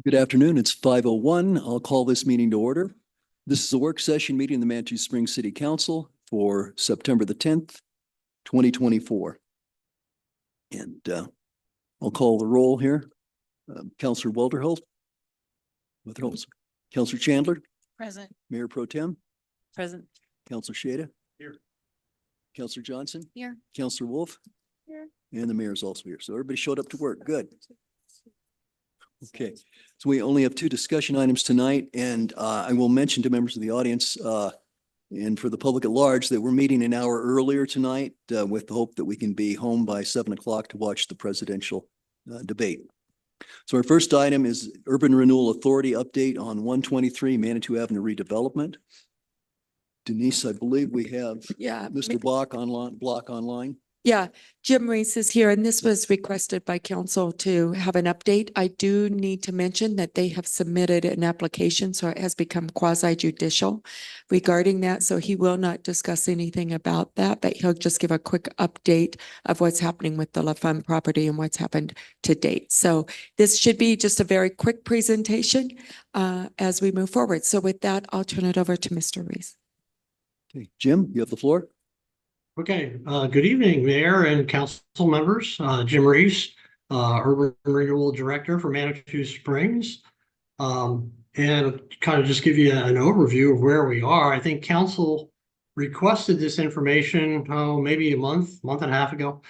Good afternoon. It's 5:01. I'll call this meeting to order. This is a work session meeting of the Manitou Springs City Council for September the 10th, 2024. And I'll call the roll here. Councilor Walterholt. Councilor Chandler. Present. Mayor Pro Tem. Present. Councilor Shada. Here. Councilor Johnson. Here. Councilor Wolf. Here. And the mayor is also here. So everybody showed up to work. Good. Okay, so we only have two discussion items tonight, and I will mention to members of the audience and for the public at large that we're meeting an hour earlier tonight with the hope that we can be home by 7 o'clock to watch the presidential debate. So our first item is Urban Renewal Authority update on 123 Manitou Avenue redevelopment. Denise, I believe we have Mr. Block online. Yeah, Jim Reese is here, and this was requested by council to have an update. I do need to mention that they have submitted an application, so it has become quasi judicial regarding that. So he will not discuss anything about that, but he'll just give a quick update of what's happening with the La Femme property and what's happened to date. So this should be just a very quick presentation as we move forward. So with that, I'll turn it over to Mr. Reese. Okay, Jim, you have the floor. Okay, good evening, Mayor and council members. Jim Reese, Urban Renewal Director for Manitou Springs. And kind of just give you an overview of where we are. I think council requested this information, maybe a month and a half ago,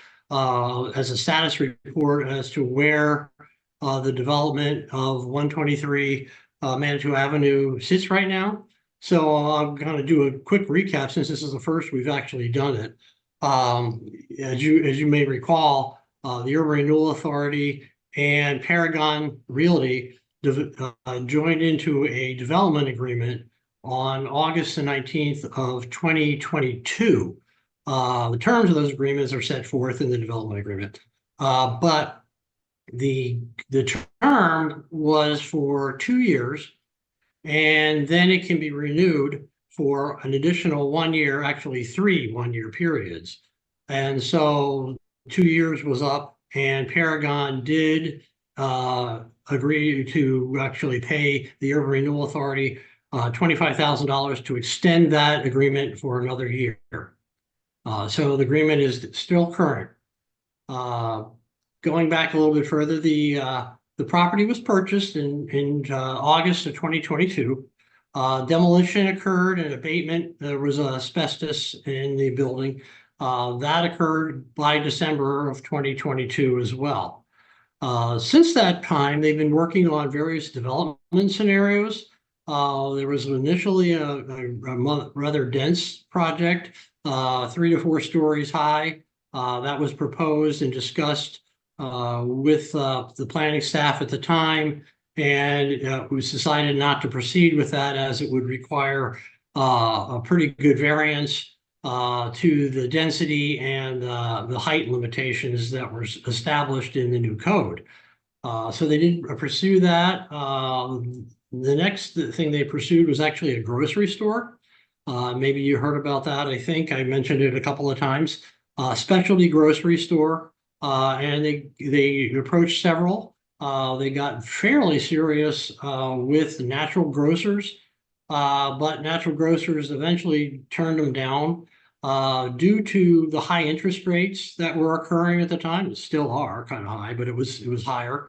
as a status report as to where the development of 123 Manitou Avenue sits right now. So I'm going to do a quick recap since this is the first we've actually done it. As you may recall, the Urban Renewal Authority and Paragon Realty joined into a development agreement on August the 19th of 2022. The terms of those agreements are set forth in the development agreement, but the term was for 2 years. And then it can be renewed for an additional 1 year, actually 3 1-year periods. And so 2 years was up, and Paragon did agree to actually pay the Urban Renewal Authority $25,000 to extend that agreement for another year. So the agreement is still current. Going back a little bit further, the property was purchased in August of 2022. Demolition occurred and abatement. There was asbestos in the building. That occurred by December of 2022 as well. Since that time, they've been working on various development scenarios. There was initially a rather dense project, 3 to 4 stories high. That was proposed and discussed with the planning staff at the time, and it was decided not to proceed with that as it would require a pretty good variance to the density and the height limitations that were established in the new code. So they didn't pursue that. The next thing they pursued was actually a grocery store. Maybe you heard about that. I think I mentioned it a couple of times. Specialty grocery store. And they approached several. They got fairly serious with natural grocers, but natural grocers eventually turned them down due to the high interest rates that were occurring at the time. It still are kind of high, but it was higher.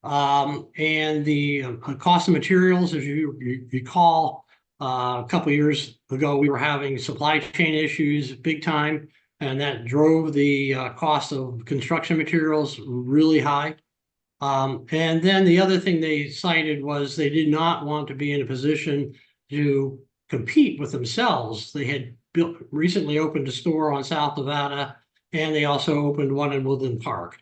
And the cost of materials, as you recall, a couple of years ago, we were having supply chain issues big time. And that drove the cost of construction materials really high. And then the other thing they cited was they did not want to be in a position to compete with themselves. They had recently opened a store on South Nevada, and they also opened one in Woodland Park.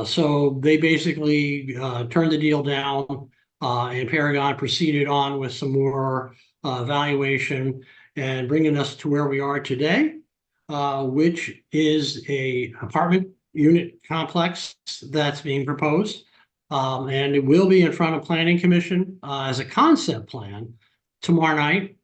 So they basically turned the deal down, and Paragon proceeded on with some more evaluation and bringing us to where we are today. Which is a apartment unit complex that's being proposed. And it will be in front of Planning Commission as a concept plan tomorrow night.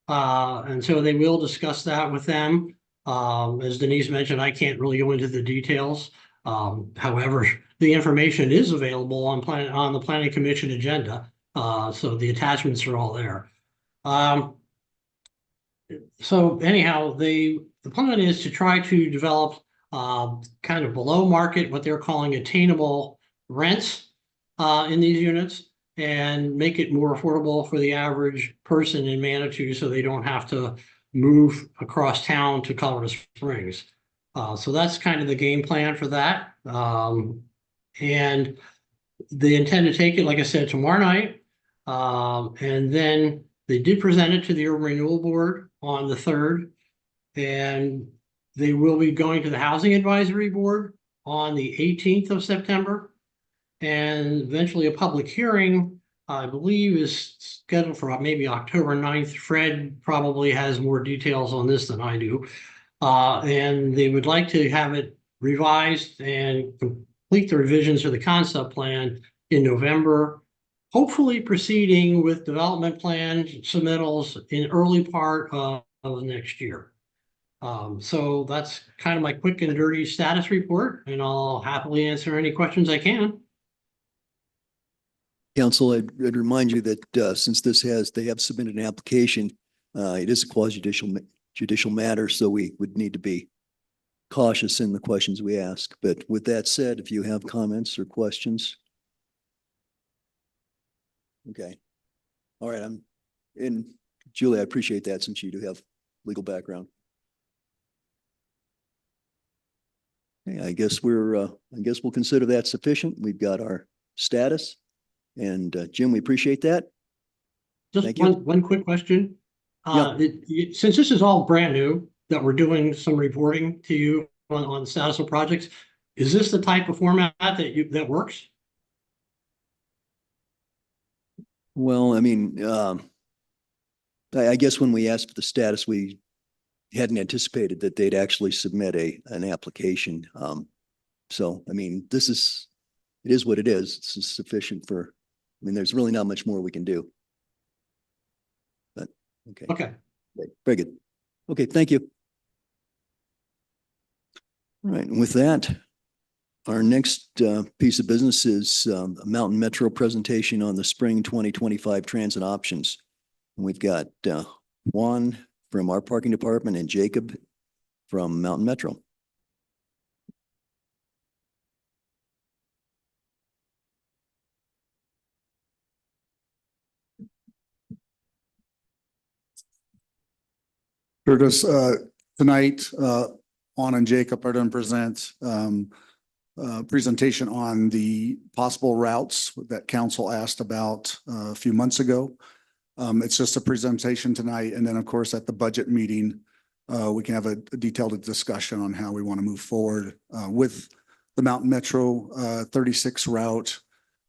And so they will discuss that with them. As Denise mentioned, I can't really go into the details. However, the information is available on the planning commission agenda. So the attachments are all there. So anyhow, the plan is to try to develop kind of below market, what they're calling attainable rents in these units, and make it more affordable for the average person in Manitou so they don't have to move across town to Colorado Springs. So that's kind of the game plan for that. And they intend to take it, like I said, tomorrow night. And then they did present it to the Urban Renewal Board on the 3rd. And they will be going to the Housing Advisory Board on the 18th of September. And eventually a public hearing, I believe, is scheduled for maybe October 9th. Fred probably has more details on this than I do. And they would like to have it revised and complete the revisions of the concept plan in November, hopefully proceeding with development plan submittals in early part of next year. So that's kind of my quick and dirty status report, and I'll happily answer any questions I can. Council, I'd remind you that since they have submitted an application, it is a judicial matter, so we would need to be cautious in the questions we ask. But with that said, if you have comments or questions. Okay. All right. And Julie, I appreciate that since you do have legal background. Okay, I guess we'll consider that sufficient. We've got our status. And Jim, we appreciate that. Just Thank you. one quick question. Yeah. Since this is all brand new, that we're doing some reporting to you on the status of projects, is this the type of format that works? Well, I mean, I guess when we asked for the status, we hadn't anticipated that they'd actually submit an application. So, I mean, it is what it is. It's sufficient for, I mean, there's really not much more we can do. But, okay. Okay. Very good. Okay, thank you. All right, and with that, our next piece of business is a Mountain Metro presentation on the spring 2025 transit options. And we've got Juan from our parking department and Jacob from Mountain Metro. Curtis, tonight, Juan and Jacob are going to present presentation on the possible routes that council asked about a few months ago. It's just a presentation tonight. And then, of course, at the budget meeting, we can have a detailed discussion on how we want to move forward with the Mountain Metro 36 route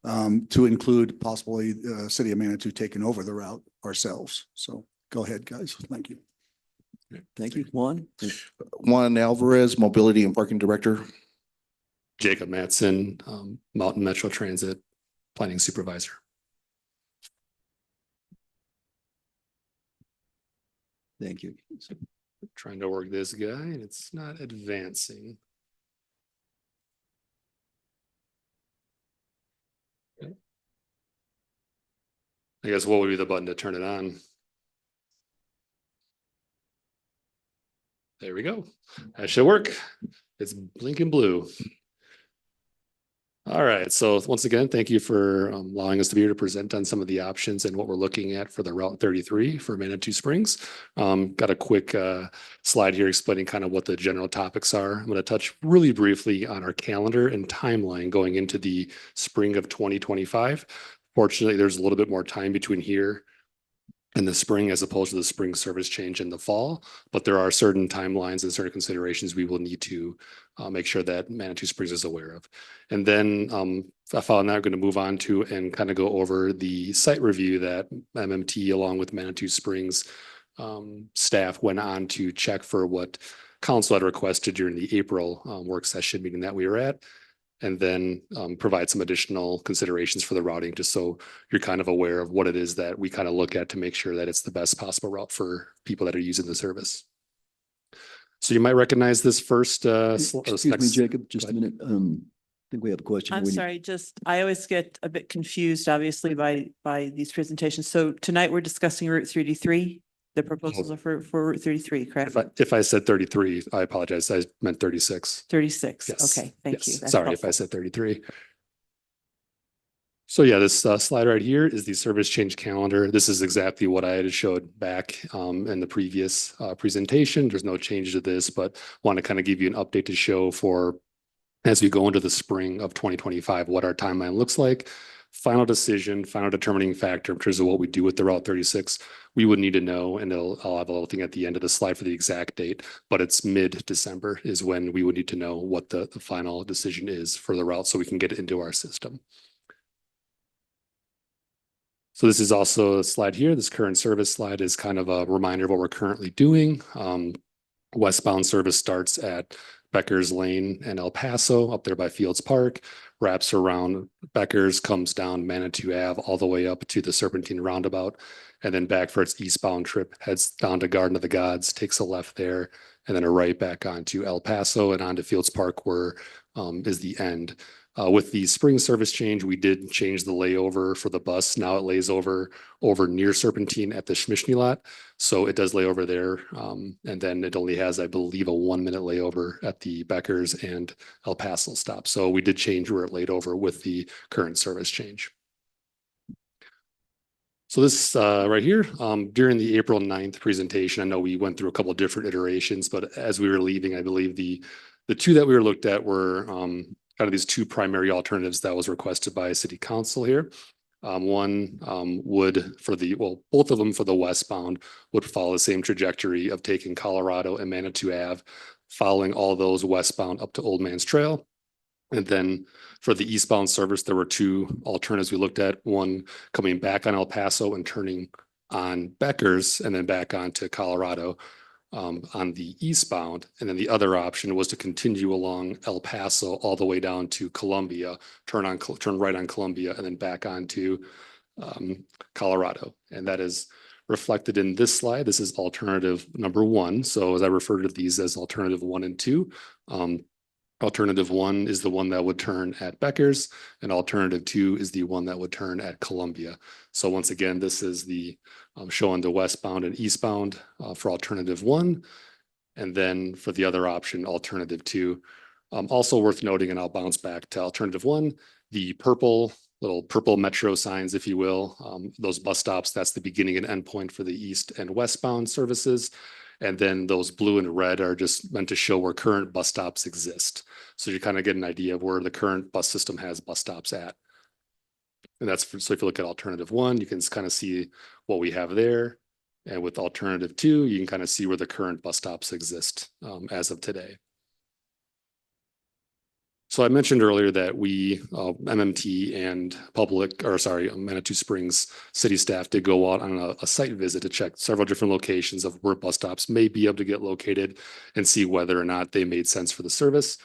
to include possibly City of Manitou taking over the route ourselves. So go ahead, guys. Thank you. Thank you, Juan. Juan Alvarez, Mobility and Parking Director. Jacob Matson, Mountain Metro Transit Planning Supervisor. Thank you. Trying to work this guy and it's not advancing. Okay. I guess what would be the button to turn it on? There we go. That should work. It's blinking blue. All right. So once again, thank you for allowing us to be here to present on some of the options and what we're looking at for the Route 33 for Manitou Springs. Got a quick slide here explaining kind of what the general topics are. I'm going to touch really briefly on our calendar and timeline going into the spring of 2025. Fortunately, there's a little bit more time between here in the spring as opposed to the spring service change in the fall, but there are certain timelines and certain considerations we will need to make sure that Manitou Springs is aware of. And then following that, I'm going to move on to and kind of go over the site review that MMT along with Manitou Springs staff went on to check for what council had requested during the April work session meeting that we were at. And then provide some additional considerations for the routing, just so you're kind of aware of what it is that we kind of look at to make sure that it's the best possible route for people that are using the service. So you might recognize this first. Excuse me, next- Jacob, just go a minute. I think we have a question. I'm We need- sorry, I always get a bit confused, obviously, by these presentations. So tonight we're discussing Route 33. The proposals are for Route 33, correct? If I said 33, I apologize. I meant 36. 36. Yes. Okay, thank you. Yes. That's Sorry if I helpful. said 33. So yeah, this slide right here is the service change calendar. This is exactly what I had showed back in the previous presentation. There's no change to this, but want to kind of give you an update to show for as we go into the spring of 2025, what our timeline looks like. Final decision, final determining factor in terms of what we do with the Route 36, we would need to know, and I'll have a little thing at the end of the slide for the exact date, but it's mid-December is when we would need to know what the final decision is for the route so we can get it into our system. So this is also a slide here. This current service slide is kind of a reminder of what we're currently doing. Westbound service starts at Becker's Lane and El Paso up there by Fields Park, wraps around Becker's, comes down Manitou Ave all the way up to the Serpentine Roundabout, and then back for its eastbound trip, heads down to Garden of the Gods, takes a left there, and then a right back onto El Paso and onto Fields Park where is the end. With the spring service change, we did change the layover for the bus. Now it lays over near Serpentine at the Schmischny lot. So it does lay over there. And then it only has, I believe, a 1-minute layover at the Becker's and El Paso stop. So we did change where it laid over with the current service change. So this right here, during the April 9th presentation, I know we went through a couple of different iterations, but as we were leaving, I believe the two that we were looked at were kind of these two primary alternatives that was requested by City Council here. One would both of them for the westbound would follow the same trajectory of taking Colorado and Manitou Ave, following all those westbound up to Old Man's Trail. And then for the eastbound service, there were two alternatives we looked at, one coming back on El Paso and turning on Becker's and then back onto Colorado on the eastbound. And then the other option was to continue along El Paso all the way down to Columbia, turn right on Columbia and then back onto Colorado. And that is reflected in this slide. This is alternative number 1. So as I refer to these as alternative 1 and 2, alternative 1 is the one that would turn at Becker's, and alternative 2 is the one that would turn at Columbia. So once again, this is the showing the westbound and eastbound for alternative 1. And then for the other option, alternative 2. Also worth noting, and I'll bounce back to alternative 1, the little purple metro signs, if you will, those bus stops, that's the beginning and end point for the east and westbound services. And then those blue and red are just meant to show where current bus stops exist. So you kind of get an idea of where the current bus system has bus stops at. And so if you look at alternative 1, you can kind of see what we have there. And with alternative 2, you can kind of see where the current bus stops exist as of today. So I mentioned earlier that we, MMT and Manitou Springs city staff did go out on a site visit to check several different locations of where bus stops may be able to get located and see whether or not they made sense for the service.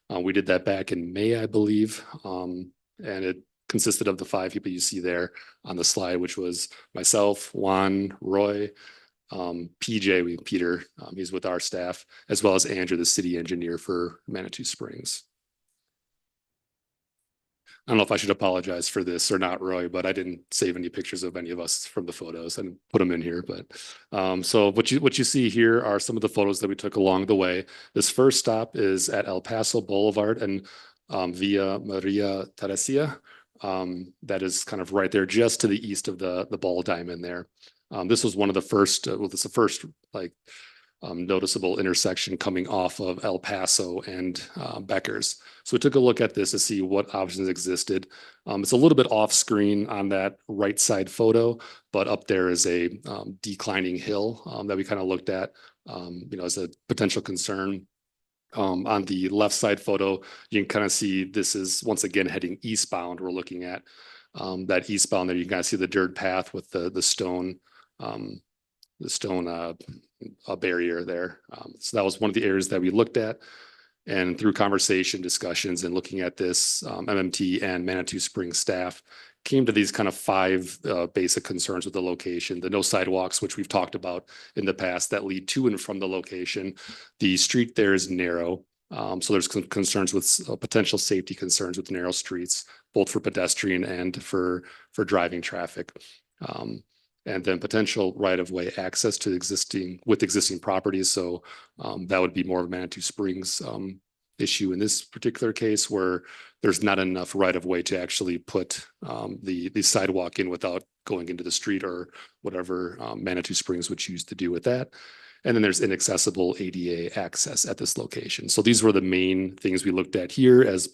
We did that back in May, I believe, and it consisted of the 5 people you see there on the slide, which was myself, Juan, Roy, Peter, he's with our staff, as well as Andrew, the city engineer for Manitou Springs. I don't know if I should apologize for this or not, Roy, but I didn't save any pictures of any of us from the photos and put them in here. But so what you see here are some of the photos that we took along the way. This first stop is at El Paso Boulevard and Via Maria Teresia. That is kind of right there, just to the east of the ball diamond there. This was one of the first. It's the first noticeable intersection coming off of El Paso and Becker's. So we took a look at this to see what options existed. It's a little bit off screen on that right side photo, but up there is a declining hill that we kind of looked at, as a potential concern. On the left side photo, you can kind of see this is once again heading eastbound. We're looking at that eastbound there. You can kind of see the dirt path with the stone barrier there. So that was one of the areas that we looked at. And through conversation, discussions, and looking at this, MMT and Manitou Springs staff came to these kind of five basic concerns with the location. The no sidewalks, which we've talked about in the past, that lead to and from the location. The street there is narrow. So there's concerns with potential safety concerns with narrow streets, both for pedestrian and for driving traffic. And then potential right-of-way access to existing properties. So that would be more of a Manitou Springs issue in this particular case, where there's not enough right-of-way to actually put the sidewalk in without going into the street or whatever Manitou Springs would choose to do with that. And then there's inaccessible ADA access at this location. So these were the main things we looked at here as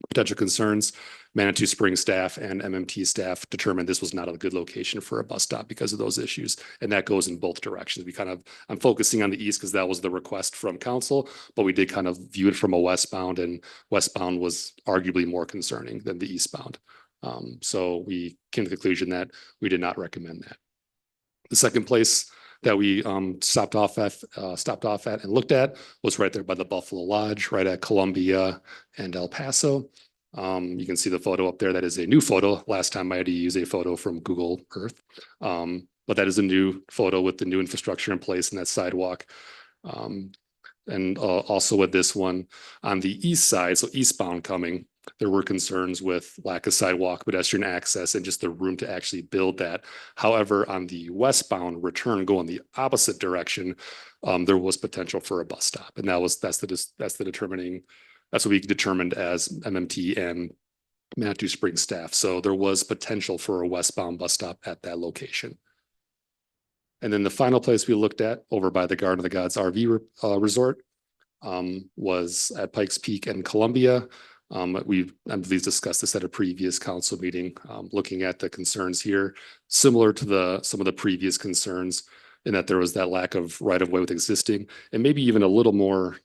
potential concerns. Manitou Springs staff and MMT staff determined this was not a good location for a bus stop because of those issues. And that goes in both directions. I'm focusing on the east because that was the request from council, but we did kind of view it from a westbound, and westbound was arguably more concerning than the eastbound. So we came to the conclusion that we did not recommend that. The second place that we stopped off at and looked at was right there by the Buffalo Lodge, right at Columbia and El Paso. You can see the photo up there. That is a new photo. Last time I had to use a photo from Google Earth. But that is a new photo with the new infrastructure in place and that sidewalk. And also with this one on the east side, so eastbound coming, there were concerns with lack of sidewalk, pedestrian access, and just the room to actually build that. However, on the westbound return going the opposite direction, there was potential for a bus stop. And that's what we determined as MMT and Manitou Springs staff. So there was potential for a westbound bus stop at that location. And then the final place we looked at over by the Garden of the Gods RV resort was at Pikes Peak and Columbia. I believe discussed this at a previous council meeting, looking at the concerns here, similar to some of the previous concerns, in that there was that lack of right of way with existing, and maybe even a little more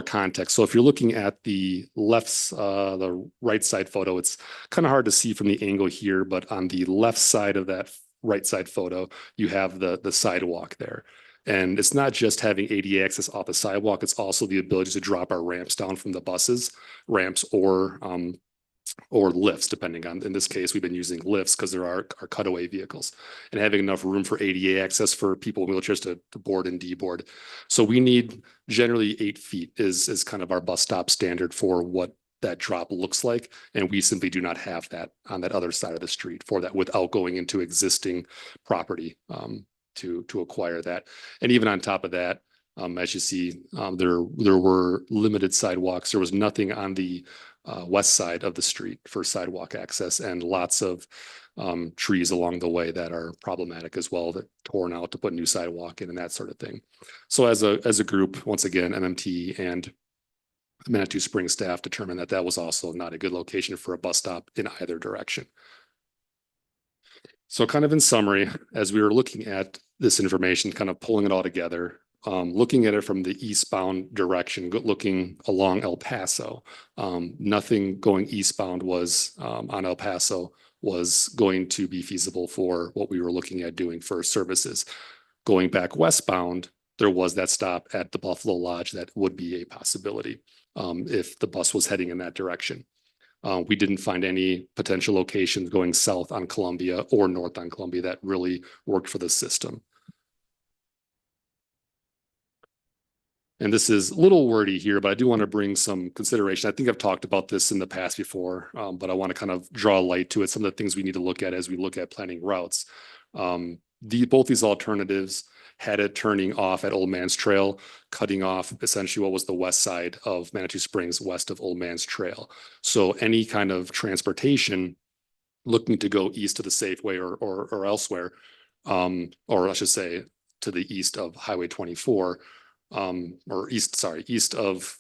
context. So if you're looking at the the right side photo, it's kind of hard to see from the angle here, but on the left side of that right side photo, you have the sidewalk there. And it's not just having ADA access off the sidewalk, it's also the ability to drop our ramps down from the buses, ramps or lifts, depending on, in this case, we've been using lifts because there are cutaway vehicles, and having enough room for ADA access for people in wheelchairs to board and deboard. So we need generally 8 feet is kind of our bus stop standard for what that drop looks like. And we simply do not have that on that other side of the street for that without going into existing property to acquire that. And even on top of that, as you see, there were limited sidewalks. There was nothing on the west side of the street for sidewalk access, and lots of trees along the way that are problematic as well, that torn out to put new sidewalk in and that sort of thing. So as a group, once again, MMT and Manitou Springs staff determined that was also not a good location for a bus stop in either direction. So kind of in summary, as we were looking at this information, kind of pulling it all together, looking at it from the eastbound direction, looking along El Paso, nothing going eastbound was on El Paso was going to be feasible for what we were looking at doing for services. Going back westbound, there was that stop at the Buffalo Lodge that would be a possibility if the bus was heading in that direction. We didn't find any potential locations going south on Columbia or north on Columbia that really worked for the system. And this is a little wordy here, but I do want to bring some consideration. I think I've talked about this in the past before, but I want to kind of draw light to it. Some of the things we need to look at as we look at planning routes. Both these alternatives had it turning off at Old Man's Trail, cutting off essentially what was the west side of Manitou Springs, west of Old Man's Trail. So any kind of transportation looking to go east to the Safeway or elsewhere, or I should say to the east of Highway 24, east of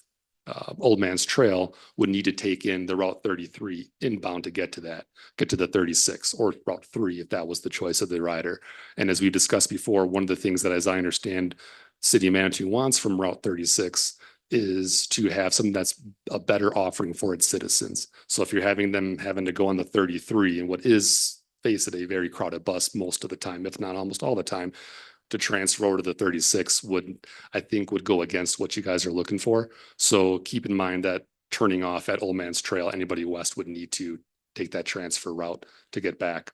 Old Man's Trail, would need to take in the Route 33 inbound to get to the 36 or Route 3 if that was the choice of the rider. And as we discussed before, one of the things that, as I understand, City of Manitou wants from Route 36 is to have something that's a better offering for its citizens. So if you're having them having to go on the 33 and what is, face it, a very crowded bus most of the time, if not almost all the time, to transfer over to the 36 would go against what you guys are looking for. So keep in mind that turning off at Old Man's Trail, anybody west would need to take that transfer route to get back.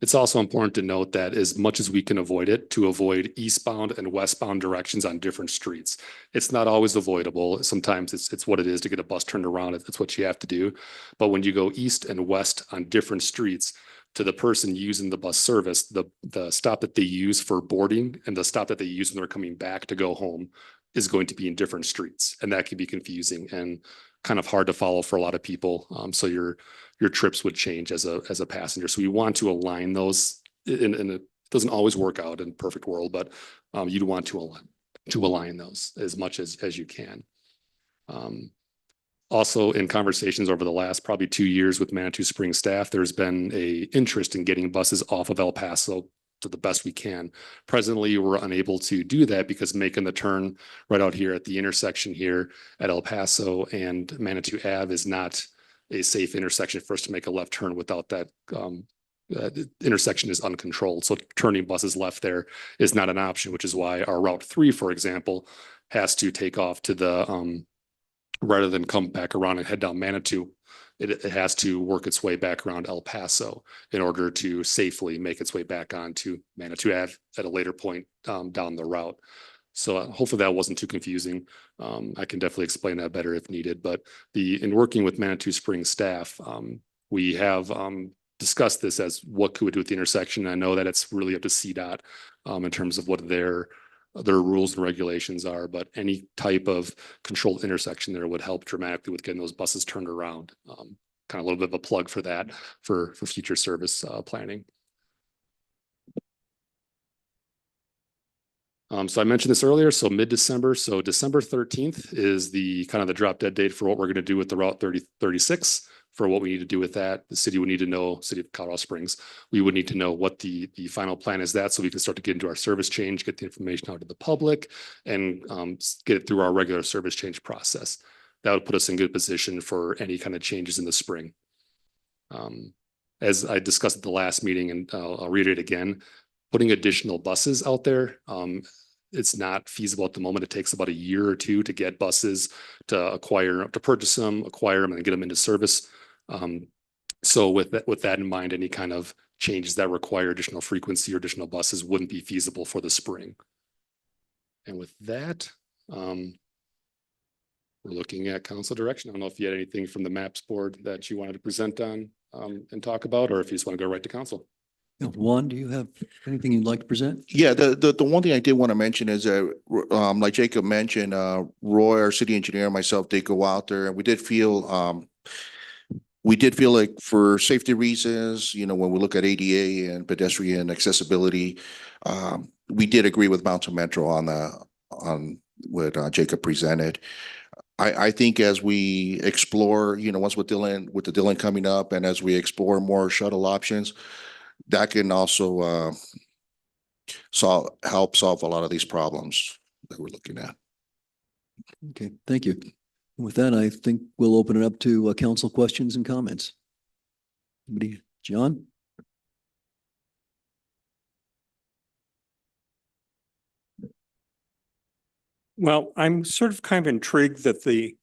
It's also important to note that as much as we can avoid it, to avoid eastbound and westbound directions on different streets. It's not always avoidable. Sometimes it's what it is to get a bus turned around. It's what you have to do. But when you go east and west on different streets, to the person using the bus service, the stop that they use for boarding and the stop that they use when they're coming back to go home is going to be in different streets. And that can be confusing and kind of hard to follow for a lot of people. So your trips would change as a passenger. So we want to align those, and it doesn't always work out in perfect world, but you'd want to align those as much as you can. Also, in conversations over the last probably 2 years with Manitou Springs staff, there's been a interest in getting buses off of El Paso to the best we can. Presently, we're unable to do that because making the turn right out here at the intersection here at El Paso and Manitou Ave is not a safe intersection for us to make a left turn without that. The intersection is uncontrolled. So turning buses left there is not an option, which is why our Route 3, for example, has to take off to the rather than come back around and head down Manitou. It has to work its way back around El Paso in order to safely make its way back onto Manitou Ave at a later point down the route. So hopefully that wasn't too confusing. I can definitely explain that better if needed, but in working with Manitou Springs staff, we have discussed this as what could we do with the intersection. I know that it's really up to CDOT in terms of what their rules and regulations are, but any type of controlled intersection there would help dramatically with getting those buses turned around. Kind of a little bit of a plug for that for future service planning. So I mentioned this earlier, so mid-December. So December 13th is the kind of the drop dead date for what we're going to do with the Route 3036. For what we need to do with that, the city would need to know, City of Colorado Springs, we would need to know what the final plan is that, so we can start to get into our service change, get the information out to the public, and get it through our regular service change process. That would put us in good position for any kind of changes in the spring. As I discussed at the last meeting, and I'll reiterate again, putting additional buses out there, it's not feasible at the moment. It takes about a year or two to get buses to purchase them, acquire them, and get them into service. So with that in mind, any kind of changes that require additional frequency or additional buses wouldn't be feasible for the spring. And with that, we're looking at council direction. I don't know if you had anything from the MAPS board that you wanted to present on and talk about, or if you just want to go right to council. Juan, do you have anything you'd like to present? Yeah, the one thing I did want to mention is that, like Jacob mentioned, Roy, our city engineer, and myself did go out there, and we did feel like for safety reasons, when we look at ADA and pedestrian accessibility, we did agree with Mountain Metro on what Jacob presented. I think as we explore, once with the Dillon coming up, and as we explore more shuttle options, that can also help solve a lot of these problems that we're looking at. Okay, thank you. With that, I think we'll open it up to council questions and comments. Anybody? John? Well, I'm sort of kind of intrigued that the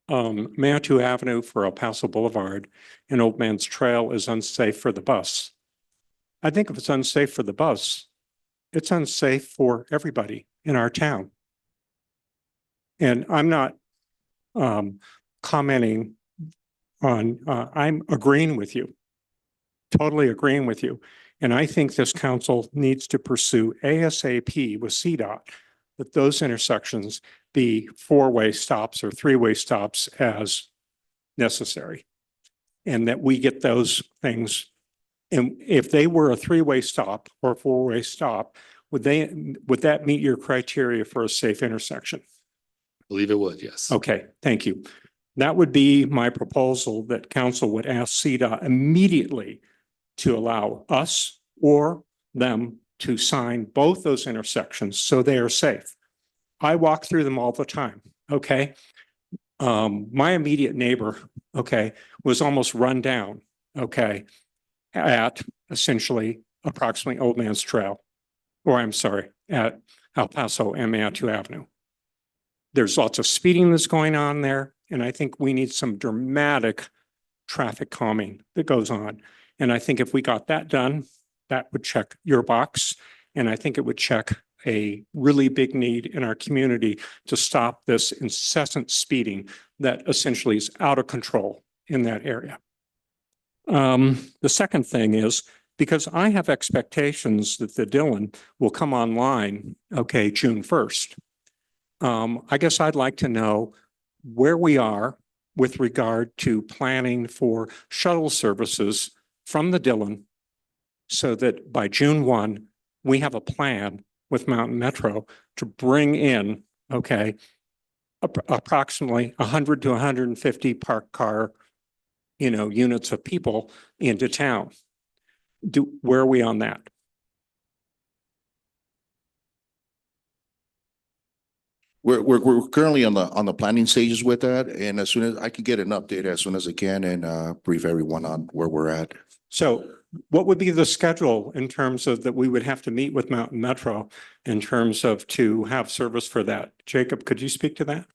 Manitou Avenue for El Paso Boulevard and Old Man's Trail is unsafe for the bus. I think if it's unsafe for the bus, it's unsafe for everybody in our town. And I'm not commenting on, I'm agreeing with you, totally agreeing with you. And I think this council needs to pursue ASAP with CDOT that those intersections be four-way stops or three-way stops as necessary. And that we get those things. And if they were a three-way stop or a four-way stop, would that meet your criteria for a safe intersection? I believe it would, yes. Okay, thank you. That would be my proposal, that council would ask CDOT immediately to allow us or them to sign both those intersections so they are safe. I walk through them all the time, okay? My immediate neighbor, okay, was almost run down, okay, at essentially approximately Old Man's Trail, or I'm sorry, at El Paso and Manitou Avenue. There's lots of speeding that's going on there, and I think we need some dramatic traffic calming that goes on. And I think if we got that done, that would check your box. And I think it would check a really big need in our community to stop this incessant speeding that essentially is out of control in that area. The second thing is, because I have expectations that the Dillon will come online, okay, June 1st. I guess I'd like to know where we are with regard to planning for shuttle services from the Dillon so that by June 1, we have a plan with Mountain Metro to bring in, okay, approximately 100 to 150 parked car, units of people into town. Where are we on that? We're currently on the planning stages with that, and as soon as I can get an update as soon as I can and brief everyone on where we're at. So what would be the schedule in terms of that we would have to meet with Mountain Metro in terms of to have service for that? Jacob, could you speak to that?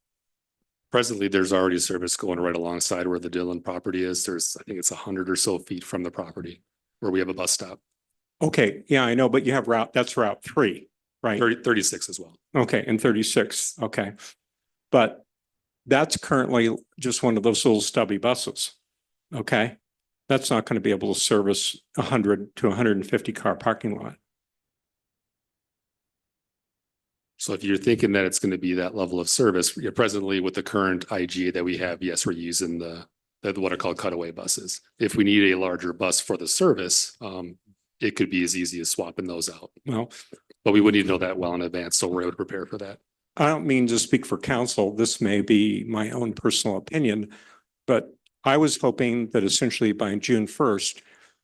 Presently, there's already service going right alongside where the Dillon property is. I think it's 100 or so feet from the property where we have a bus stop. Okay, yeah, I know, but you have that's Route 3, right? 36 as well. Okay, and 36, okay. But that's currently just one of those little stubby buses, okay? That's not going to be able to service 100 to 150 car parking lot. So if you're thinking that it's going to be that level of service, presently with the current IGA that we have, yes, we're using the what are called cutaway buses. If we need a larger bus for the service, it could be as easy as swapping those out. Well, but we would need to know that well in advance, so we're able to prepare for that. I don't mean to speak for council. This may be my own personal opinion, but I was hoping that essentially by June 1st,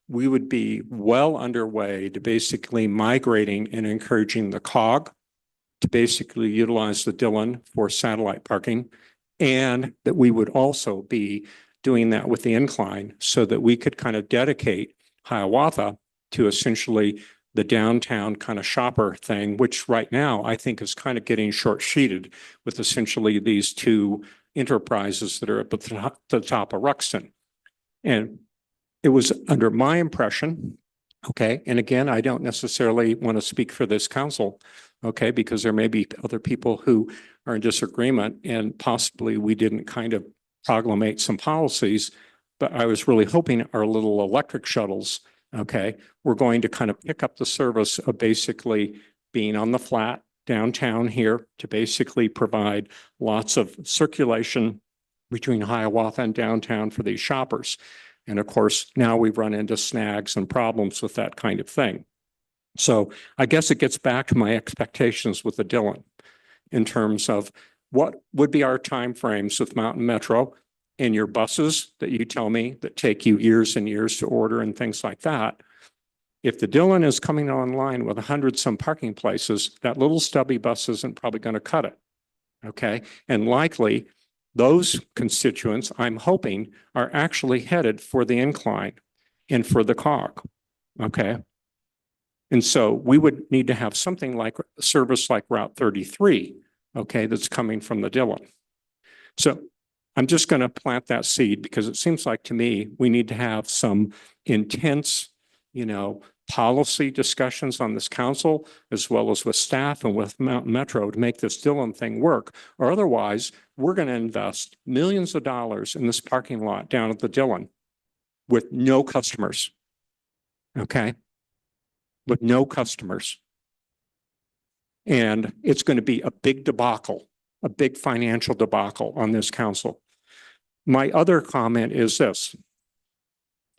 we would be well underway to basically migrating and encouraging the COG to basically utilize the Dillon for satellite parking, and that we would also be doing that with the incline so that we could kind of dedicate Hiawatha to essentially the downtown kind of shopper thing, which right now I think is kind of getting short-sheeted with essentially these two enterprises that are at the top of Ruxton. And it was under my impression, okay, and again, I don't necessarily want to speak for this council, okay, because there may be other people who are in disagreement and possibly we didn't kind of proclamate some policies, but I was really hoping our little electric shuttles, okay, we're going to kind of pick up the service of basically being on the flat downtown here to basically provide lots of circulation between Hiawatha and downtown for these shoppers. And of course, now we've run into snags and problems with that kind of thing. So I guess it gets back to my expectations with the Dillon in terms of what would be our timeframes with Mountain Metro and your buses that you tell me that take you years and years to order and things like that. If the Dillon is coming online with 100 some parking places, that little stubby bus isn't probably going to cut it. Okay. And likely those constituents, I'm hoping, are actually headed for the incline and for the COG. Okay. And so we would need to have something like service like Route 33, okay, that's coming from the Dillon. So I'm just going to plant that seed because it seems like to me we need to have some intense, policy discussions on this council, as well as with staff and with Mountain Metro to make this Dillon thing work. Or otherwise, we're going to invest millions of dollars in this parking lot down at the Dillon with no customers. Okay. With no customers. And it's going to be a big debacle, a big financial debacle on this council. My other comment is this.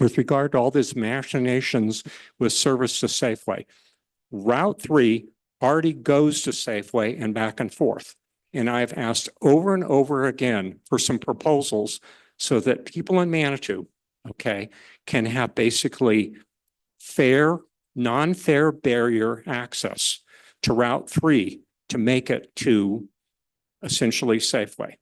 With regard to all these machinations with service to Safeway, Route 3 already goes to Safeway and back and forth. And I've asked over and over again for some proposals so that people in Manitou, okay, can have basically fair, non-fare barrier access to Route 3 to make it to essentially Safeway.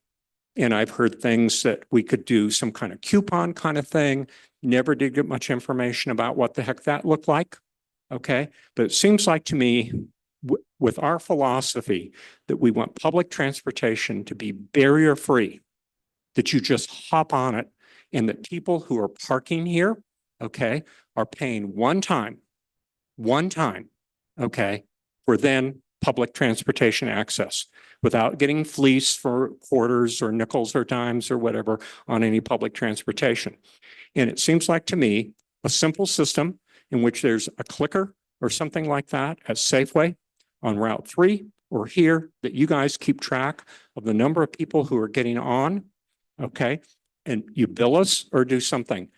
And I've heard things that we could do some kind of coupon kind of thing. Never did get much information about what the heck that looked like. Okay. But it seems like to me, with our philosophy that we want public transportation to be barrier free, that you just hop on it and that people who are parking here, okay, are paying one time, okay, for then public transportation access without getting fleeced for quarters or nickels or dimes or whatever on any public transportation. And it seems like to me, a simple system in which there's a clicker or something like that at Safeway on Route 3 or here, that you guys keep track of the number of people who are getting on, okay? And you bill us or do something.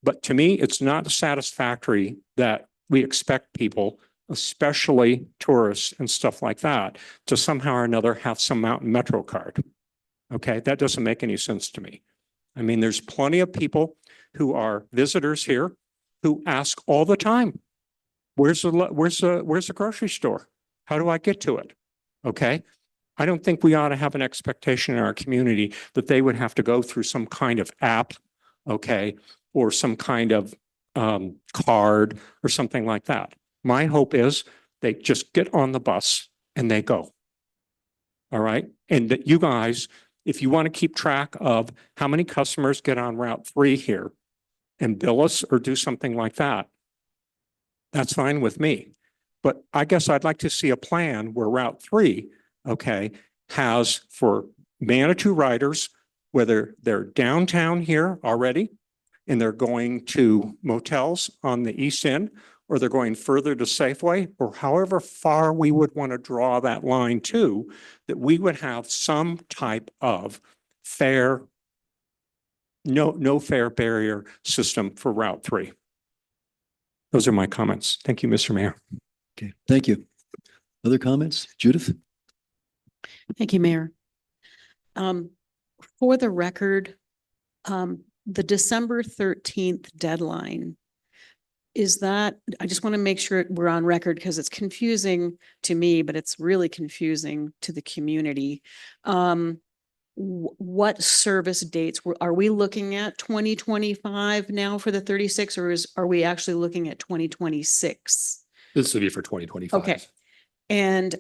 But to me, it's not satisfactory that we expect people, especially tourists and stuff like that, to somehow or another have some Mountain Metro card. Okay, that doesn't make any sense to me. I mean, there's plenty of people who are visitors here who ask all the time, where's the grocery store? How do I get to it? Okay. I don't think we ought to have an expectation in our community that they would have to go through some kind of app, okay, or some kind of card or something like that. My hope is they just get on the bus and they go. All right. And that you guys, if you want to keep track of how many customers get on Route 3 here and bill us or do something like that, that's fine with me. But I guess I'd like to see a plan where Route 3, okay, has for Manitou riders, whether they're downtown here already and they're going to motels on the east end, or they're going further to Safeway, or however far we would want to draw that line to, that we would have some type of fare, no fare barrier system for Route 3. Those are my comments. Thank you, Mr. Mayor. Okay, thank you. Other comments? Judith? Thank you, Mayor. For the record, the December 13th deadline, is that, I just want to make sure we're on record because it's confusing to me, but it's really confusing to the community. What service dates are we looking at? 2025 now for the 36, or are we actually looking at 2026? This would be for 2025. Okay. And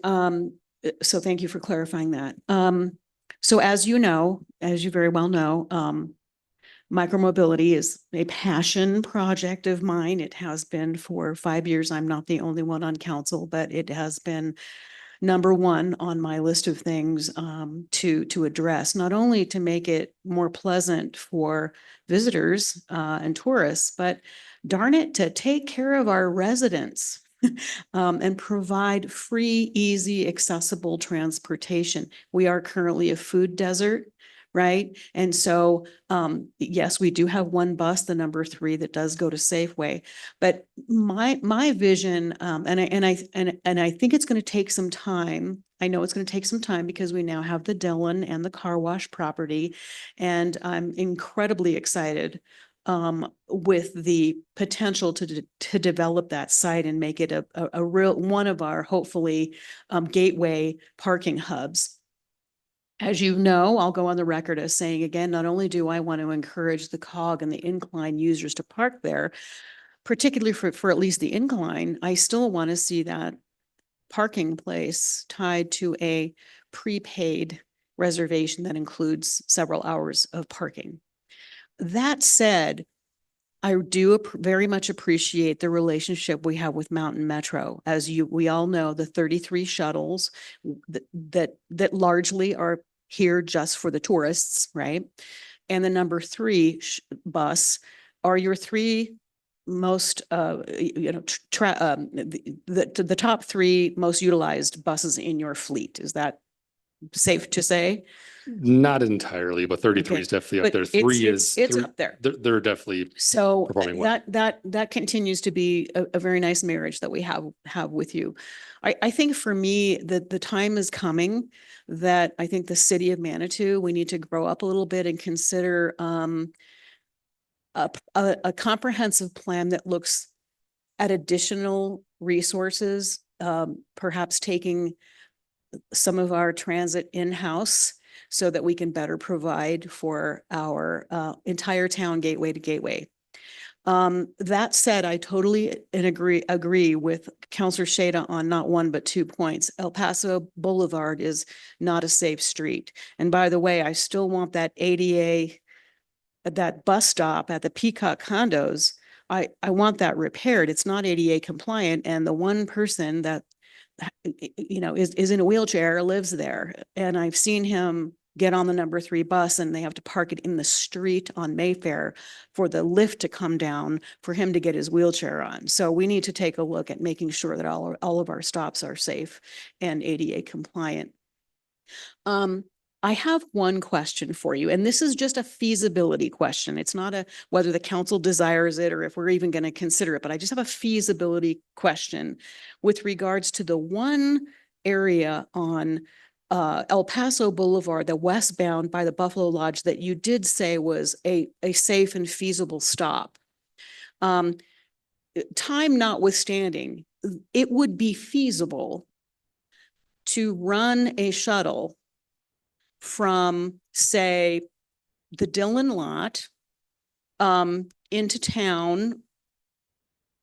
so thank you for clarifying that. So as you know, as you very well know, micromobility is a passion project of mine. It has been for 5 years. I'm not the only one on council, but it has been number one on my list of things to address, not only to make it more pleasant for visitors and tourists, but darn it, to take care of our residents. And provide free, easy, accessible transportation. We are currently a food desert, right? And so, yes, we do have one bus, the number 3, that does go to Safeway. But my vision, and I think it's going to take some time. I know it's going to take some time because we now have the Dillon and the car wash property, and I'm incredibly excited with the potential to develop that site and make it a real one of our hopefully gateway parking hubs. As you know, I'll go on the record as saying again, not only do I want to encourage the COG and the incline users to park there, particularly for at least the incline, I still want to see that parking place tied to a prepaid reservation that includes several hours of parking. That said, I do very much appreciate the relationship we have with Mountain Metro. As we all know, the 33 shuttles that largely are here just for the tourists, right? And the number 3 bus are your 3 most, the top 3 most utilized buses in your fleet. Is that safe to say? Not entirely, but 33 is definitely up there. 3 is it's up there. They're definitely So performing well. that continues to be a very nice marriage that we have with you. I think for me that the time is coming that I think the city of Manitou, we need to grow up a little bit and consider a comprehensive plan that looks at additional resources, perhaps taking some of our transit in-house so that we can better provide for our entire town gateway to gateway. That said, I totally agree with Councilor Shada on not 1, but 2 points. El Paso Boulevard is not a safe street. And by the way, I still want that ADA that bus stop at the Peacock condos, I want that repaired. It's not ADA compliant, and the one person that is in a wheelchair lives there, and I've seen him get on the number 3 bus and they have to park it in the street on Mayfair for the lift to come down for him to get his wheelchair on. So we need to take a look at making sure that all of our stops are safe and ADA compliant. I have one question for you, and this is just a feasibility question. It's not a whether the council desires it or if we're even going to consider it, but I just have a feasibility question with regards to the one area on El Paso Boulevard, the westbound by the Buffalo Lodge that you did say was a safe and feasible stop. Time notwithstanding, it would be feasible to run a shuttle from, say, the Dillon lot into town,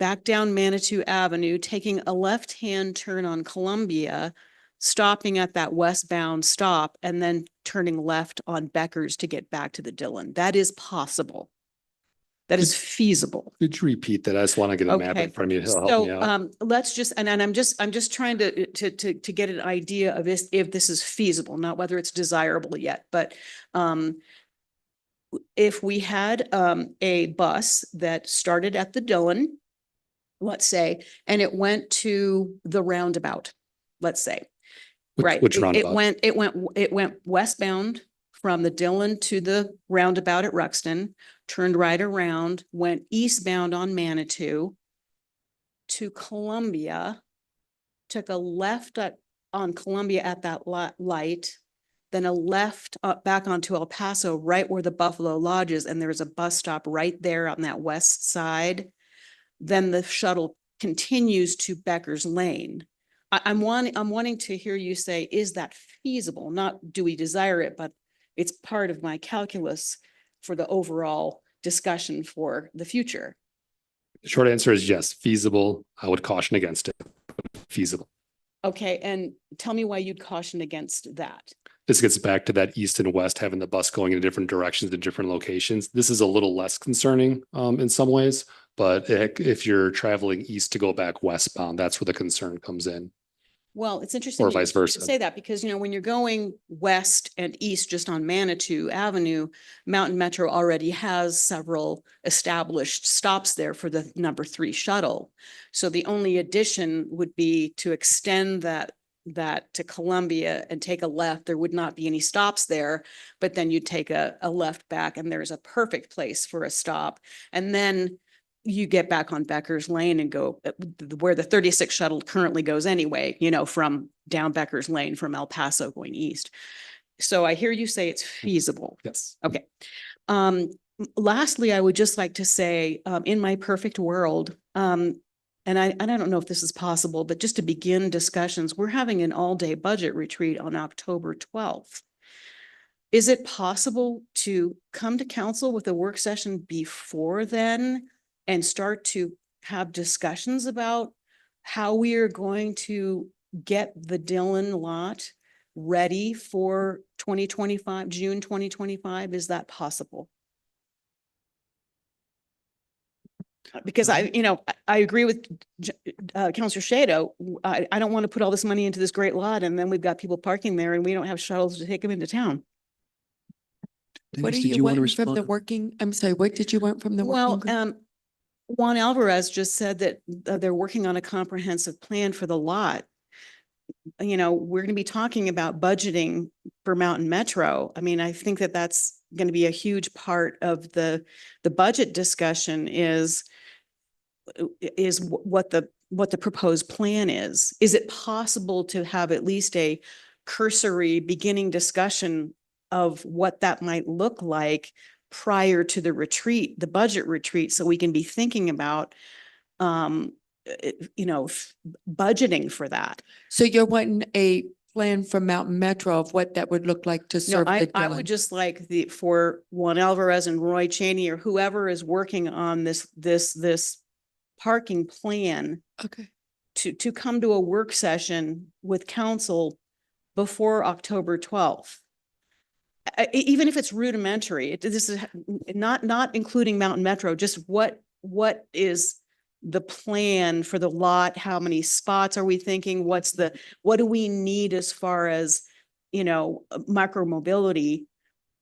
back down Manitou Avenue, taking a left-hand turn on Columbia, stopping at that westbound stop, and then turning left on Becker's to get back to the Dillon. That is possible. That is feasible. Could you repeat that? I just want to get a map Okay. in front of me. It'll help me So out. let's just, and I'm just trying to get an idea of if this is feasible, not whether it's desirable yet, but if we had a bus that started at the Dillon, let's say, and it went to the roundabout, let's say. Right. Which It roundabout? went westbound from the Dillon to the roundabout at Ruxton, turned right around, went eastbound on Manitou to Columbia, took a left on Columbia at that light, then a left back onto El Paso, right where the Buffalo Lodge is, and there's a bus stop right there on that west side. Then the shuttle continues to Becker's Lane. I'm wanting to hear you say, is that feasible? Not do we desire it, but it's part of my calculus for the overall discussion for the future. The short answer is yes, feasible. I would caution against it. Feasible. Okay, and tell me why you'd caution against that. This gets back to that east and west, having the bus going in different directions to different locations. This is a little less concerning in some ways, but if you're traveling east to go back westbound, that's where the concern comes in. Well, it's interesting. Or you vice versa. Say that because, when you're going west and east just on Manitou Avenue, Mountain Metro already has several established stops there for the number 3 shuttle. So the only addition would be to extend that to Columbia and take a left. There would not be any stops there, but then you'd take a left back and there's a perfect place for a stop. And then you get back on Becker's Lane and go where the 36 shuttle currently goes anyway, from down Becker's Lane from El Paso going east. So I hear you say it's feasible. Yes. Okay. Lastly, I would just like to say, in my perfect world, and I don't know if this is possible, but just to begin discussions, we're having an all-day budget retreat on October 12th. Is it possible to come to council with a work session before then and start to have discussions about how we are going to get the Dillon lot ready for 2025, June 2025? Is that possible? Because I agree with Councilor Shado. I don't want to put all this money into this great lot and then we've got people parking there and we don't have shuttles to take them into town. What Denise, do did you want to want from the respond? working? I'm sorry, what did you want from the Well, working group? Juan Alvarez just said that they're working on a comprehensive plan for the lot. We're going to be talking about budgeting for Mountain Metro. I mean, I think that that's going to be a huge part of the budget discussion is what the proposed plan is. Is it possible to have at least a cursory beginning discussion of what that might look like prior to the retreat, the budget retreat, so we can be thinking about, budgeting for that? So you're wanting a plan from Mountain Metro of what that would look like to No, serve the I Dillon? would just like for Juan Alvarez and Roy Cheney or whoever is working on this parking plan Okay. to come to a work session with council before October 12th. even if it's rudimentary, this is not including Mountain Metro, just what is the plan for the lot? How many spots are we thinking? What do we need as far as, micromobility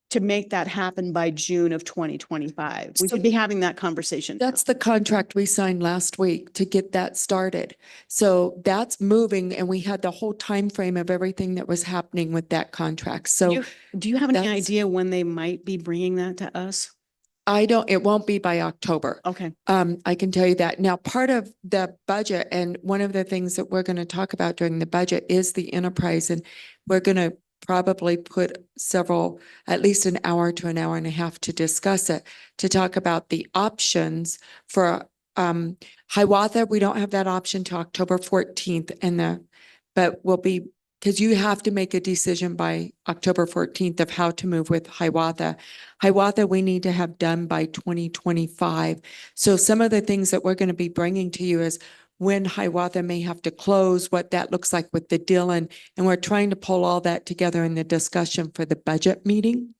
to make that happen by June of 2025? We So- should be having that conversation. That's the contract we signed last week to get that started. So that's moving and we had the whole time frame of everything that was happening with that contract. So Do you have any that's- idea when they might be bringing that to us? it won't be by October. Okay. I can tell you that. Now, part of the budget and one of the things that we're going to talk about during the budget is the enterprise. And we're going to probably put at least an hour to an hour and a half to discuss it, to talk about the options for Hiawatha. We don't have that option till October 14th but we'll be, because you have to make a decision by October 14th of how to move with Hiawatha. Hiawatha, we need to have done by 2025. So some of the things that we're going to be bringing to you is when Hiawatha may have to close, what that looks like with the Dillon. And we're trying to pull all that together in the discussion for the budget meeting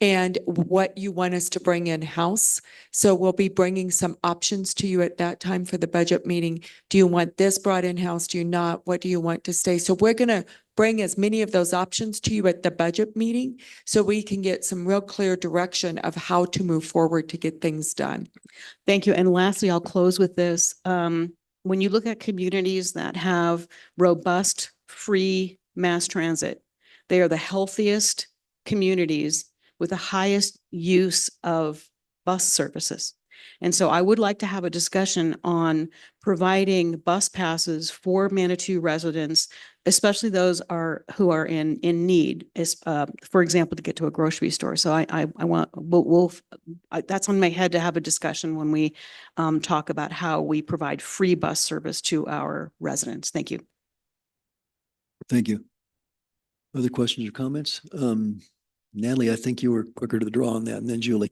and what you want us to bring in-house. So we'll be bringing some options to you at that time for the budget meeting. Do you want this brought in-house? Do you not? What do you want to stay? So we're going to bring as many of those options to you at the budget meeting so we can get some real clear direction of how to move forward to get things done. Thank you. And lastly, I'll close with this. When you look at communities that have robust, free mass transit, they are the healthiest communities with the highest use of bus services. And so I would like to have a discussion on providing bus passes for Manitou residents, especially those who are in need, for example, to get to a grocery store. So that's on my head to have a discussion when we talk about how we provide free bus service to our residents. Thank you. Thank you. Other questions or comments? Natalie, I think you were quicker to the draw on that, and then Julie.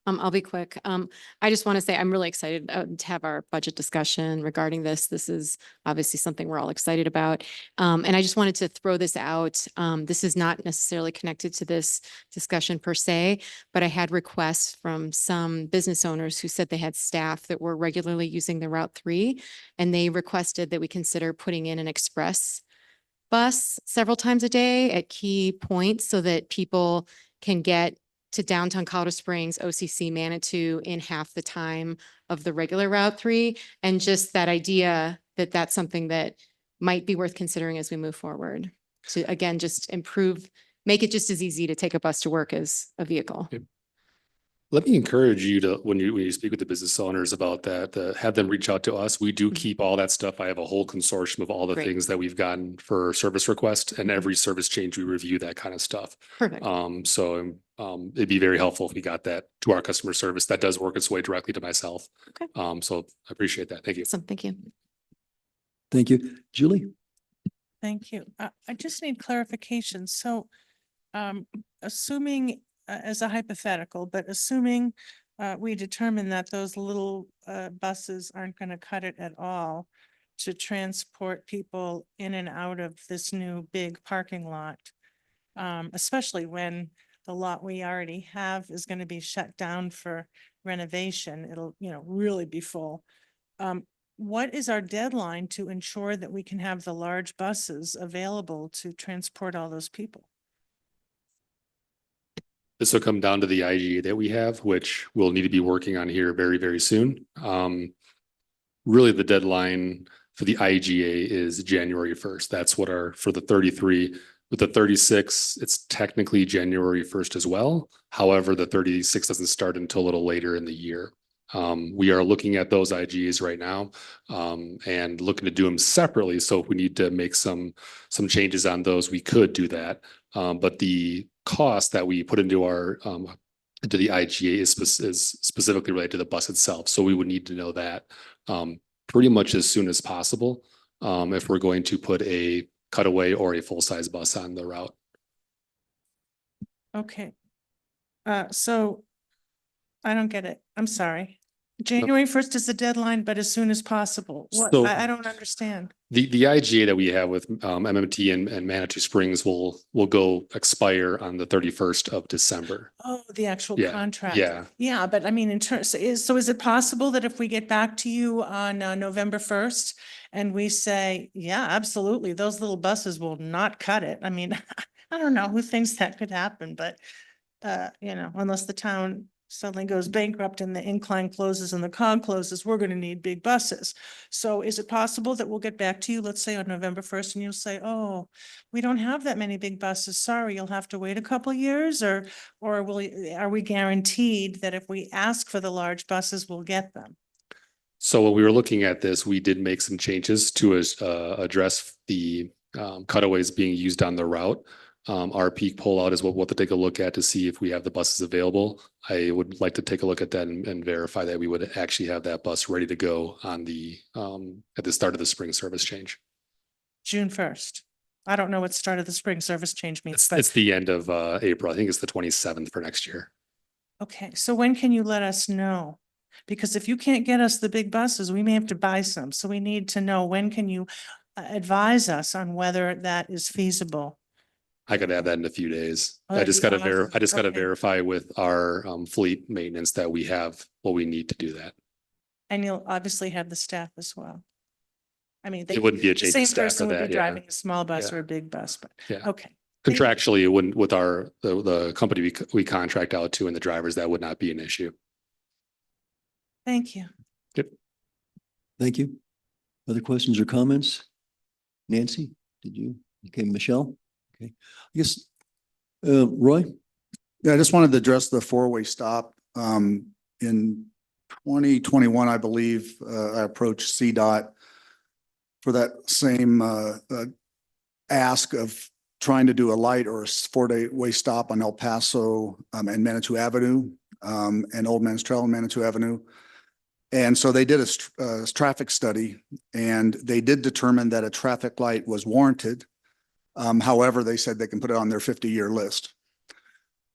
I'll be quick. I just want to say I'm really excited to have our budget discussion regarding this. This is obviously something we're all excited about. And I just wanted to throw this out. This is not necessarily connected to this discussion per se, but I had requests from some business owners who said they had staff that were regularly using the Route 3, and they requested that we consider putting in an express bus several times a day at key points so that people can get to downtown Colorado Springs, OCC, Manitou in half the time of the regular Route 3. And just that idea that that's something that might be worth considering as we move forward. To again, just make it just as easy to take a bus to work as a vehicle. Let me encourage you to, when you speak with the business owners about that, have them reach out to us. We do keep all that stuff. I have a whole consortium of all the Great. things that we've gotten for service requests, and every service change, we review that kind of stuff. Perfect. It'd be very helpful if we got that to our customer service. That does work its way directly to myself. Okay. So I appreciate that. Thank you. Awesome. Thank you. Thank you. Julie? Thank you. I just need clarification. So assuming as a hypothetical, but assuming we determine that those little buses aren't going to cut it at all to transport people in and out of this new big parking lot, especially when the lot we already have is going to be shut down for renovation. It'll, really be full. What is our deadline to ensure that we can have the large buses available to transport all those people? This will come down to the IGA that we have, which we'll need to be working on here very, very soon. Really, the deadline for the IGA is January 1st. That's what for the 33. With the 36, it's technically January 1st as well. However, the 36 doesn't start until a little later in the year. We are looking at those IGAs right now and looking to do them separately. So if we need to make some changes on those, we could do that. But the cost that we put into into the IGA is specifically related to the bus itself. So we would need to know that pretty much as soon as possible if we're going to put a cutaway or a full-size bus on the route. Okay. So I don't get it. I'm sorry. January 1st is the deadline, but as soon as possible. What, So- I don't understand. The IGA that we have with MMT and Manitou Springs will go expire on the 31st of December. Oh, the actual Yeah, contract. yeah. Yeah, but I mean, in terms, so is it possible that if we get back to you on November 1st and we say, yeah, absolutely, those little buses will not cut it. I mean, I don't know who thinks that could happen, but unless the town suddenly goes bankrupt and the incline closes and the cog closes, we're going to need big buses. So is it possible that we'll get back to you, let's say on November 1st, and you'll say, oh, we don't have that many big buses. Sorry, you'll have to wait a couple years, or are we guaranteed that if we ask for the large buses, we'll get them? So when we were looking at this, we did make some changes to address the cutaways being used on the route. Our peak pullout is what we'll have to take a look at to see if we have the buses available. I would like to take a look at that and verify that we would actually have that bus ready to go on the at the start of the spring service change. June 1st. I don't know what start of the spring service change means, It's but, the end of April. I think it's the 27th for next year. okay, so when can you let us know? Because if you can't get us the big buses, we may have to buy some. So we need to know, when can you advise us on whether that is feasible? I could have that in a few days. Oh, I that'd just be gotta awesome. I just gotta Okay. verify with our fleet maintenance that we have what we need to do that. And you'll obviously have the staff as well. I mean, It wouldn't be a the change same of staff person for would be that, yeah. driving a small bus Yeah. or a big bus, but, Yeah. okay. Thank you. Contractually, it wouldn't with the company we contract out to and the drivers, that would not be an issue. Thank you. Thank you. Other questions or comments? Nancy, did you? Okay, Michelle? Okay, I guess, Roy? Yeah, I just wanted to address the four-way stop. In 2021, I believe, I approached CDOT for that same ask of trying to do a light or a four-way stop on El Paso and Manitou Avenue and Old Man's Trail and Manitou Avenue. And so they did a traffic study, and they did determine that a traffic light was warranted. However, they said they can put it on their 50-year list.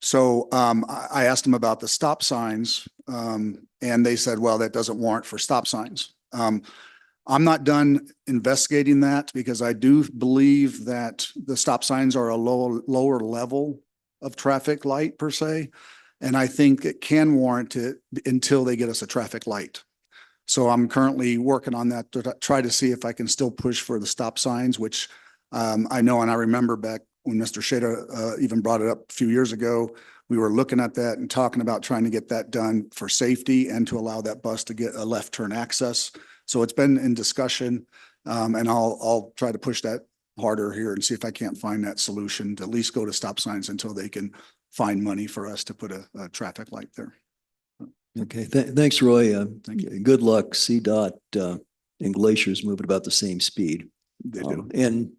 So I asked them about the stop signs, and they said, well, that doesn't warrant for stop signs. I'm not done investigating that, because I do believe that the stop signs are a lower level of traffic light per se. And I think it can warrant it until they get us a traffic light. So I'm currently working on that to try to see if I can still push for the stop signs, which I know, and I remember back when Mr. Sheda even brought it up a few years ago, we were looking at that and talking about trying to get that done for safety and to allow that bus to get a left turn access. So it's been in discussion, and I'll try to push that harder here and see if I can't find that solution to at least go to stop signs until they can find money for us to put a traffic light there. Okay, thanks, Roy. Thank you. Good luck. CDOT and Glacier's moving about the same speed. They do. And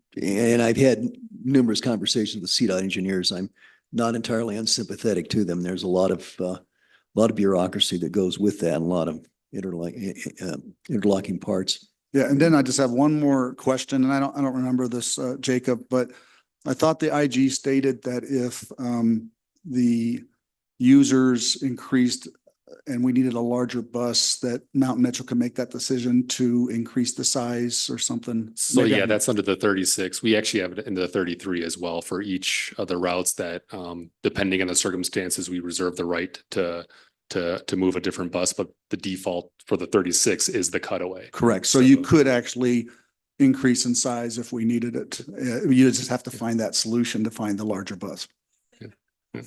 I've had numerous conversations with CDOT engineers. I'm not entirely unsympathetic to them. There's a lot of bureaucracy that goes with that, and a lot of interlocking parts. Yeah, and then I just have one more question, and I don't remember this, Jacob, but I thought the IG stated that if the users increased and we needed a larger bus, that Mountain Metro can make that decision to increase the size or something. So Maybe yeah, I'm- that's under the 36. We actually have it in the 33 as well for each of the routes that, depending on the circumstances, we reserve the right to move a different bus, but the default for the 36 is the cutaway. Correct. So you could actually increase in size if we needed it. You just have to find that solution to find the larger bus. Yeah. Yeah.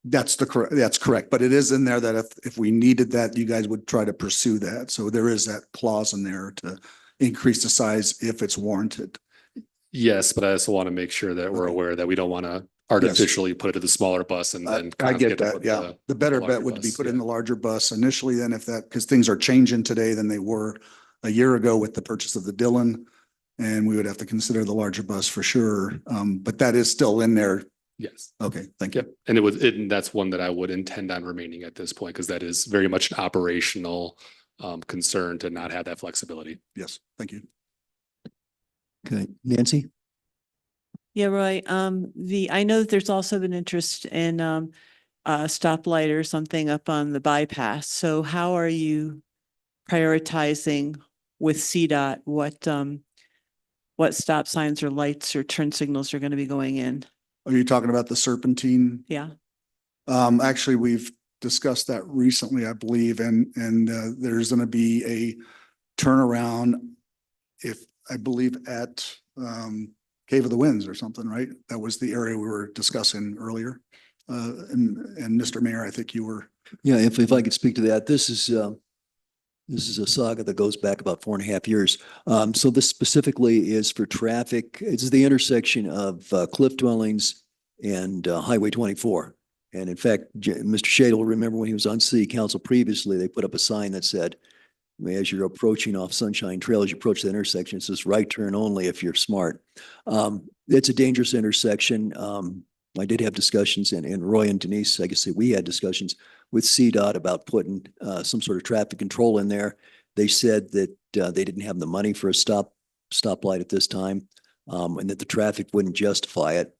That's correct. But it is in there that if we needed that, you guys would try to pursue that. So there is that clause in there to increase the size if it's warranted. Yes, but I also want to make sure that we're Okay. aware that we don't want to artificially put it to the smaller bus and then. I get conflict that, with yeah. The better larger bet would be bus, put in yeah. the larger bus initially, then if that, because things are changing today than they were a year ago with the purchase of the Dillon. And we would have to consider the larger bus for sure. But that is still in there. Yes. Okay, thank you. Yep. And that's one that I would intend on remaining at this point, because that is very much an operational concern to not have that flexibility. Yes, thank you. Okay, Nancy? Yeah, Roy, I know that there's also been interest in a stoplight or something up on the bypass. So how are you prioritizing with CDOT what stop signs or lights or turn signals are going to be going in. Are you talking about the Serpentine? Yeah. Actually, we've discussed that recently, I believe, and there's going to be a turnaround if, I believe, at Cave of the Winds or something, right? That was the area we were discussing earlier. And Mr. Mayor, I think you were. Yeah, if I could speak to that, this is a saga that goes back about 4.5 years. So this specifically is for traffic. It's the intersection of Cliff Dwellings and Highway 24. And in fact, Mr. Shade will remember when he was on city council previously, they put up a sign that said, as you're approaching off Sunshine Trail, as you approach the intersection, it says right turn only if you're smart. It's a dangerous intersection. I did have discussions, and Roy and Denise, I guess we had discussions with CDOT about putting some sort of traffic control in there. They said that they didn't have the money for a stoplight at this time, and that the traffic wouldn't justify it.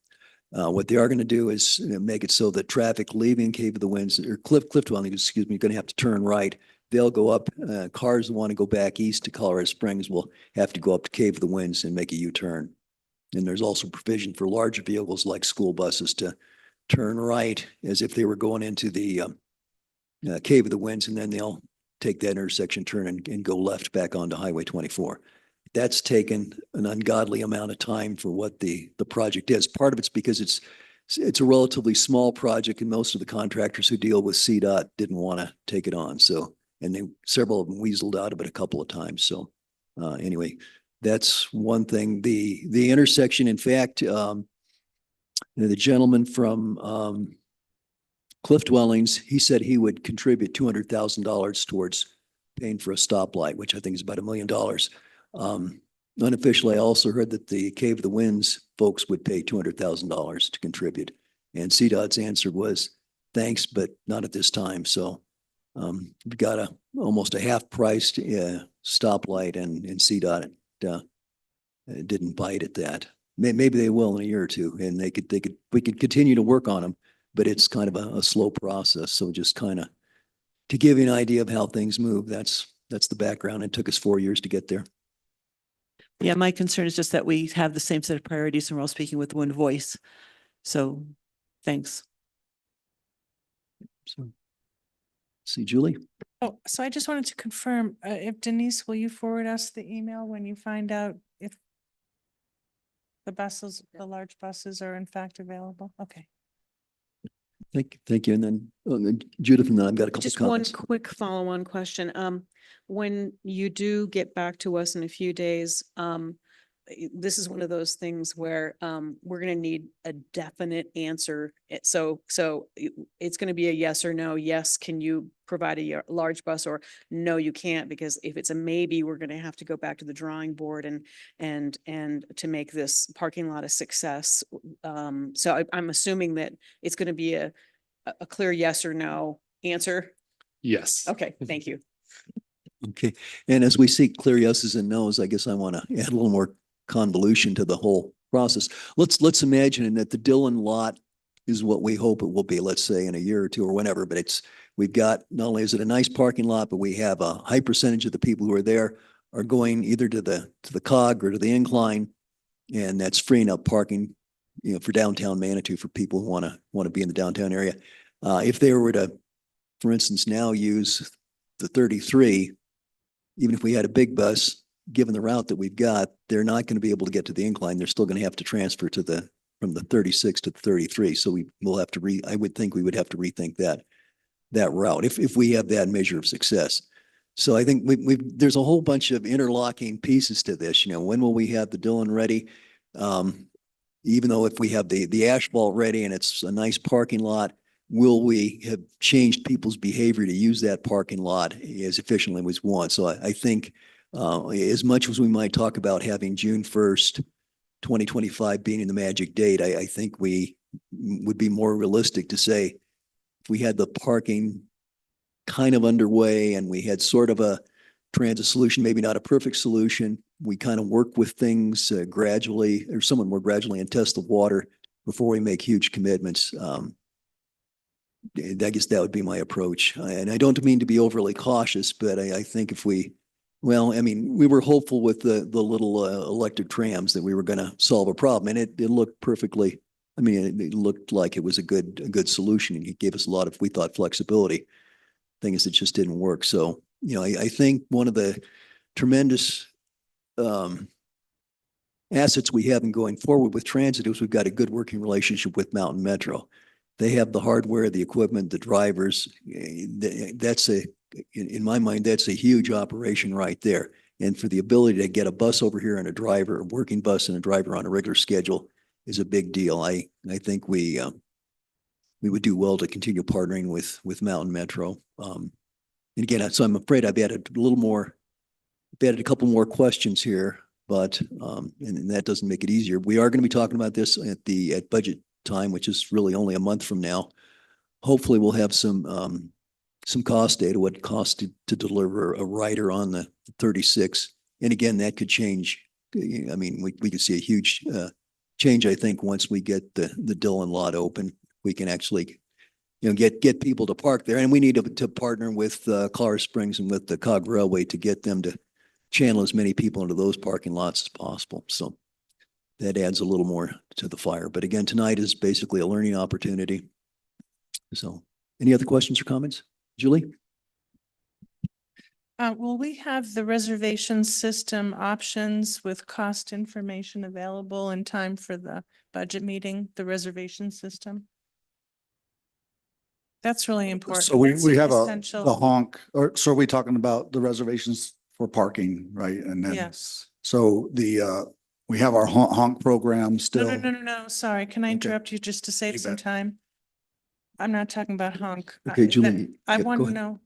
What they are going to do is make it so that traffic leaving Cave of the Winds or Cliff Dwelling, excuse me, going to have to turn right. They'll go up. Cars that want to go back east to Colorado Springs will have to go up to Cave of the Winds and make a U-turn. And there's also provision for larger vehicles like school buses to turn right as if they were going into the Cave of the Winds, and then they'll take that intersection turn and go left back onto Highway 24. That's taken an ungodly amount of time for what the project is. Part of it's because it's a relatively small project, and most of the contractors who deal with CDOT didn't want to take it on. So, and several of them weaseled out of it a couple of times. So anyway, that's one thing. The intersection, in fact, the gentleman from Cliff Dwellings, he said he would contribute $200,000 towards paying for a stoplight, which I think is about $1 million. Unofficially, I also heard that the Cave of the Winds folks would pay $200,000 to contribute. And CDOT's answer was, thanks, but not at this time. So we've got almost a half-priced stoplight, and CDOT didn't bite at that. Maybe they will in a year or two, and we could continue to work on them, but it's kind of a slow process. So just kind of to give you an idea of how things move, that's the background. It took us 4 years to get there. Yeah, my concern is just that we have the same set of priorities and we're all speaking with one voice. So thanks. So, see, Julie? Oh, so I just wanted to confirm, if Denise, will you forward us the email when you find out if the large buses are in fact available? Okay. Thank you. And then Judith, and then I've got a couple of Just one comments. quick follow-on question. When you do get back to us in a few days, this is one of those things where we're going to need a definite answer. So it's going to be a yes or no. Yes, can you provide a large bus, or no, you can't, because if it's a maybe, we're going to have to go back to the drawing board and to make this parking lot a success. So I'm assuming that it's going to be a clear yes or no answer. Yes. Okay, thank you. Okay. And as we see clear yeses and nos, I guess I want to add a little more convolution to the whole process. Let's imagine that the Dillon lot is what we hope it will be, let's say in a year or two or whenever, but we've got, not only is it a nice parking lot, but we have a high percentage of the people who are there are going either to the COG or to the incline, and that's freeing up parking, for downtown Manitou for people who want to be in the downtown area. If they were to, for instance, now use the 33, even if we had a big bus, given the route that we've got, they're not going to be able to get to the incline. They're still going to have to transfer from the 36 to the 33. So I would think we would have to rethink that route if we have that measure of success. So I think there's a whole bunch of interlocking pieces to this. When will we have the Dillon ready? Even though if we have the asphalt ready and it's a nice parking lot, will we have changed people's behavior to use that parking lot as efficiently as we want? So I think as much as we might talk about having June 1st, 2025 being the magic date, I think we would be more realistic to say if we had the parking kind of underway and we had sort of a transit solution, maybe not a perfect solution, we kind of work with things gradually, or somewhat more gradually, and test the water before we make huge commitments. I guess that would be my approach. And I don't mean to be overly cautious, but I think if we, well, I mean, we were hopeful with the little electric trams that we were going to solve a problem, and it looked perfectly. I mean, it looked like it was a good solution, and it gave us a lot of, we thought, flexibility. Thing is, it just didn't work. So, I think one of the tremendous assets we have in going forward with transit is we've got a good working relationship with Mountain Metro. They have the hardware, the equipment, the drivers. That's in my mind, that's a huge operation right there. And for the ability to get a bus over here and a driver, a working bus and a driver on a regular schedule is a big deal. I think we would do well to continue partnering with Mountain Metro. And again, so I'm afraid I've added a couple more questions here, but and that doesn't make it easier. We are going to be talking about this at budget time, which is really only a month from now. Hopefully we'll have some cost data, what it costs to deliver a rider on the 36. And again, that could change. I mean, we could see a huge change, I think, once we get the Dillon lot open. We can actually, get people to park there. And we need to partner with Colorado Springs and with the Cog Railway to get them to channel as many people into those parking lots as possible. So that adds a little more to the fire. But again, tonight is basically a learning opportunity. So any other questions or comments? Julie? Will we have the reservation system options with cost information available in time for the budget meeting, the reservation system? That's really important. So we That's have the essential. honk, so are we talking about the reservations for parking, right? And then, Yes. so we have our honk program still. No. Sorry. Can I Okay. interrupt you just to save You some bet. time? I'm not talking about honk. Okay, Julie. I yeah, want go to ahead. know.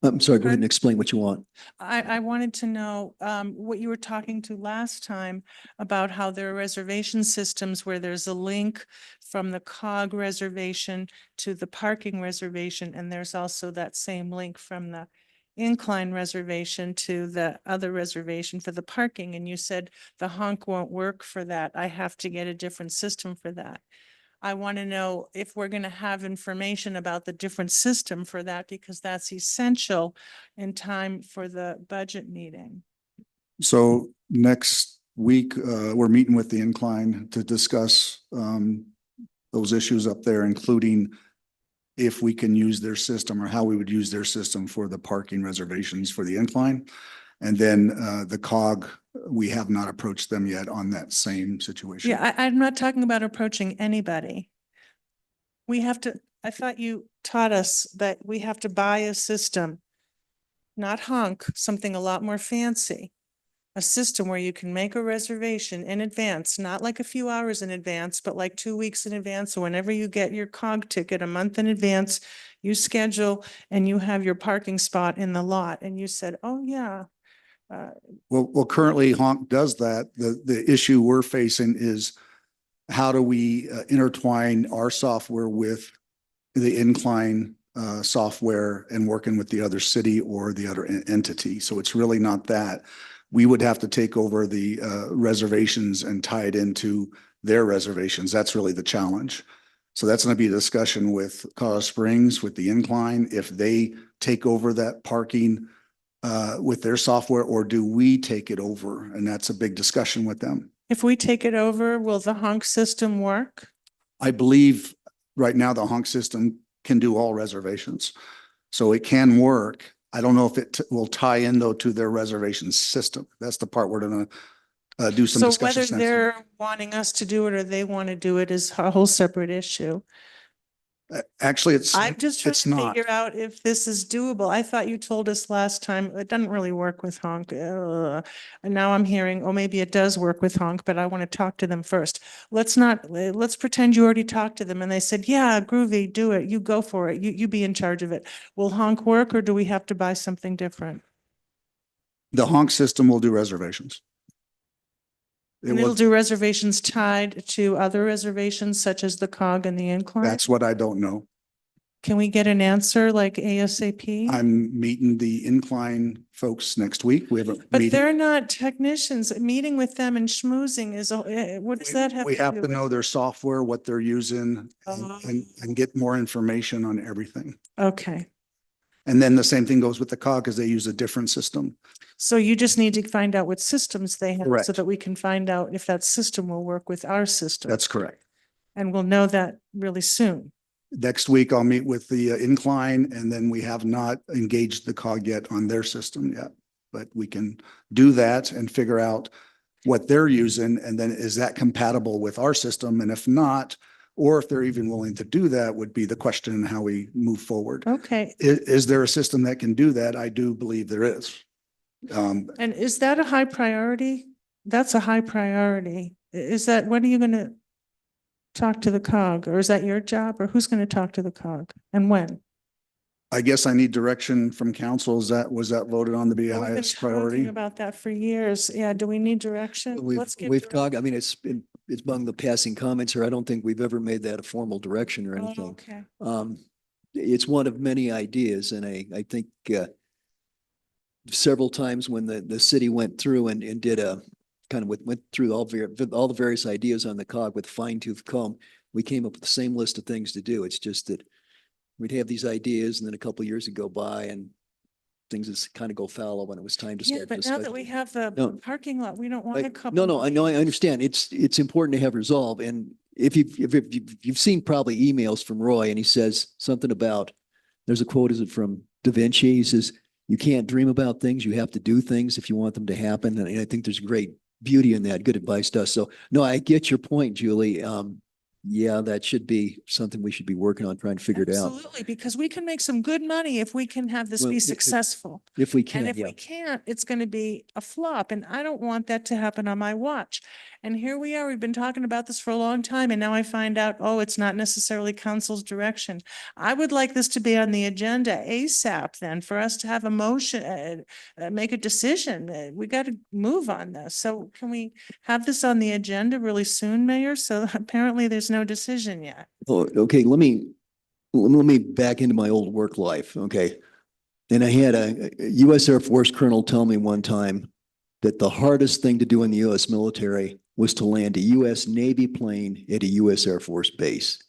I'm sorry, go ahead and explain what you want. I wanted to know what you were talking to last time about how there are reservation systems where there's a link from the COG reservation to the parking reservation, and there's also that same link from the incline reservation to the other reservation for the parking. And you said the honk won't work for that. I have to get a different system for that. I want to know if we're going to have information about the different system for that, because that's essential in time for the budget meeting. So next week, we're meeting with the incline to discuss those issues up there, including if we can use their system or how we would use their system for the parking reservations for the incline. And then the COG, we have not approached them yet on that same situation. Yeah, I'm not talking about approaching anybody. I thought you taught us that we have to buy a system, not honk, something a lot more fancy. A system where you can make a reservation in advance, not like a few hours in advance, but like 2 weeks in advance. So whenever you get your COG ticket a month in advance, you schedule and you have your parking spot in the lot. And you said, oh yeah. Well, currently honk does that. The issue we're facing is how do we intertwine our software with the incline software and working with the other city or the other entity. So it's really not that. We would have to take over the reservations and tie it into their reservations. That's really the challenge. So that's going to be a discussion with Colorado Springs, with the incline, if they take over that parking with their software, or do we take it over? And that's a big discussion with them. If we take it over, will the honk system work? I believe right now the honk system can do all reservations. So it can work. I don't know if it will tie in though to their reservation system. That's the part we're going to do some So discussions. whether they're wanting us to do it or they want to do it is a whole separate issue. Actually, I'm just trying it's to not. figure out if this is doable. I thought you told us last time it doesn't really work with honk. And now I'm hearing, oh, maybe it does work with honk, but I want to talk to them first. Let's pretend you already talked to them and they said, yeah, groovy, do it. You go for it. You be in charge of it. Will honk work, or do we have to buy something different? The honk system will do reservations. And it'll do reservations tied to other reservations such as the COG and the incline? That's what I don't know. Can we get an answer like ASAP? I'm meeting the incline folks next week. We have a But meeting. they're not technicians. Meeting with them and schmoozing is, what does that have? We have do to with know it? their software, what they're using and get more information on everything. Okay, And then the same thing goes with the COG because they use a different system. so you just need to find out what systems they have so Correct. that we can find out if that system will work with our system. That's correct. And we'll know that really soon. Next week, I'll meet with the incline and then we have not engaged the COG yet on their system yet. But we can do that and figure out what they're using. And then is that compatible with our system? And if not, or if they're even willing to do that would be the question how we move forward. Okay, Is there a system that can do that? I do believe there is. and is that a high priority? That's a high priority. Is that, when are you gonna talk to the COG, or is that your job, or who's gonna talk to the COG and when? I guess I need direction from council. Was that voted on to be a We've been highest talking priority? about that for years. Yeah, do we need direction? Let's get We've direct- talked, I mean, it's among the passing comments here. I don't think we've ever made that a formal direction or Oh, anything. okay. It's one of many ideas and I think, several times when the city went through and did a kind of went through all the various ideas on the COG with fine tooth comb, we came up with the same list of things to do. It's just that we'd have these ideas and then a couple of years would go by and things just kind of go fallow when it was time to Yeah, start. but now that we discussing. have the No. parking lot, we don't want a Like, couple. no, I know, I understand. It's important to have resolve. And if you've seen probably emails from Roy and he says something about, there's a quote, is it from Da Vinci? He says, you can't dream about things. You have to do things if you want them to happen. And I think there's great beauty in that. Good advice to us. So no, I get your point, Julie. Yeah, that should be something we should be working on trying to figure it out. Absolutely, because we can make some good money if we can have this Well, be if- successful. If we And can, if yeah. we can't, it's going to be a flop, and I don't want that to happen on my watch. And here we are, we've been talking about this for a long time, and now I find out, oh, it's not necessarily council's direction. I would like this to be on the agenda ASAP then, for us to have a motion, make a decision. We got to move on this. So can we have this on the agenda really soon, Mayor? So apparently there's no decision yet. Oh, okay, let me back into my old work life, okay? And I had a US Air Force colonel tell me one time that the hardest thing to do in the US military was to land a US Navy plane at a US Air Force base.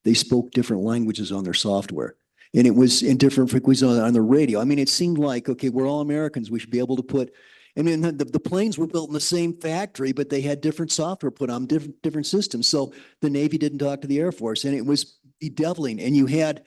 They spoke different languages on their software. And it was in different frequencies on the radio. I mean, it seemed like, okay, we're all Americans. We should be able to put, I mean, the planes were built in the same factory, but they had different software put on different systems. So the Navy didn't talk to the Air Force and it was bedeviling. And you had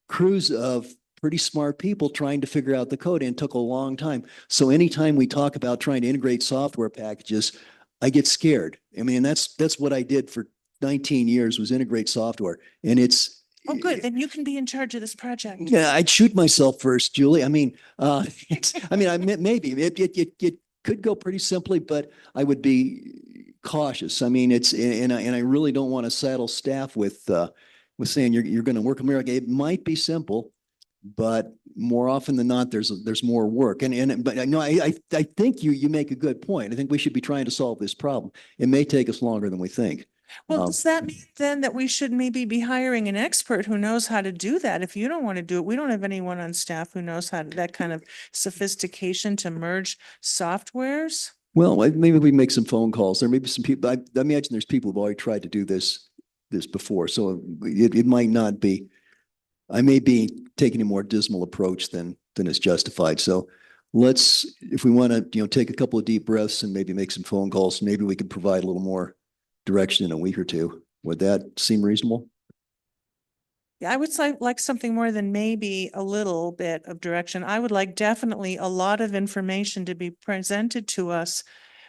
crews of pretty smart people trying to figure out the code and it took a long time. So anytime we talk about trying to integrate software packages, I get scared. I mean, that's what I did for 19 years was integrate software. And it's, Oh, good. Then you can be in charge of this project. yeah, I'd shoot myself first, Julie. I mean, maybe it could go pretty simply, but I would be cautious. I mean, and I really don't want to saddle staff with saying you're going to work America. It might be simple, but more often than not, there's more work. But no, I think you make a good point. I think we should be trying to solve this problem. It may take us longer than we think. Well, does that mean then that we should maybe be hiring an expert who knows how to do that? If you don't want to do it, we don't have anyone on staff who knows how to, that kind of sophistication to merge softwares. Well, maybe we make some phone calls. There may be some people, I imagine there's people who've already tried to do this before. So it might not be, I may be taking a more dismal approach than is justified. So if we want to, take a couple of deep breaths and maybe make some phone calls, maybe we can provide a little more direction in a week or two. Would that seem reasonable? Yeah, I would like something more than maybe a little bit of direction. I would like definitely a lot of information to be presented to us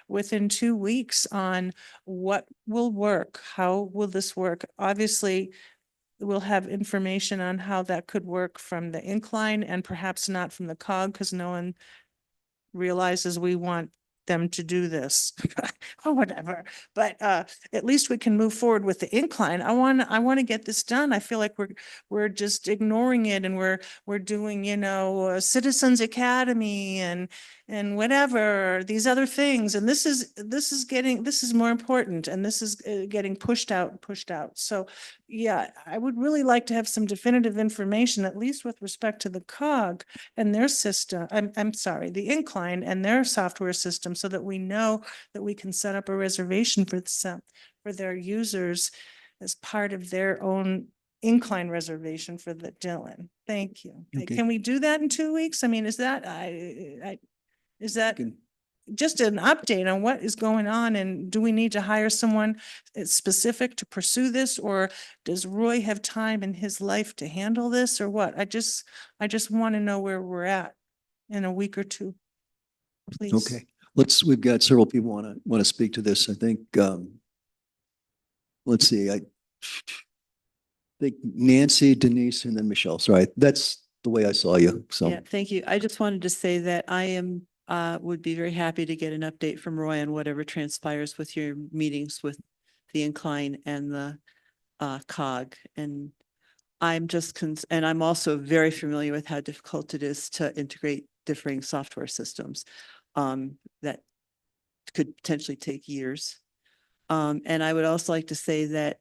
within 2 weeks on what will work, how will this work? Obviously, we'll have information on how that could work from the incline and perhaps not from the COG because no one realizes we want them to do this or whatever. But at least we can move forward with the incline. I want to get this done. I feel like we're just ignoring it and we're doing, Citizens Academy and and whatever, these other things. And this is more important, and this is getting pushed out and pushed out. So yeah, I would really like to have some definitive information, at least with respect to the COG and their system. I'm sorry, the incline and their software system, so that we know that we can set up a reservation for some, for their users as part of their own incline reservation for the Dillon. Thank you. Okay. Can we do that in 2 weeks? I mean, is that, is that just an update on what is going on? And do we need to hire someone specific to pursue this? Or does Roy have time in his life to handle this, or what? I just want to know where we're at in a week or two. Please. Okay, we've got several people want to speak to this. I think, let's see, I think Nancy, Denise, and then Michelle. Sorry, that's the way I saw you. So, Yeah, thank you. I just wanted to say that I am, would be very happy to get an update from Roy on whatever transpires with your meetings with the incline and the COG. And I'm just, and I'm also very familiar with how difficult it is to integrate differing software systems that could potentially take years. And I would also like to say that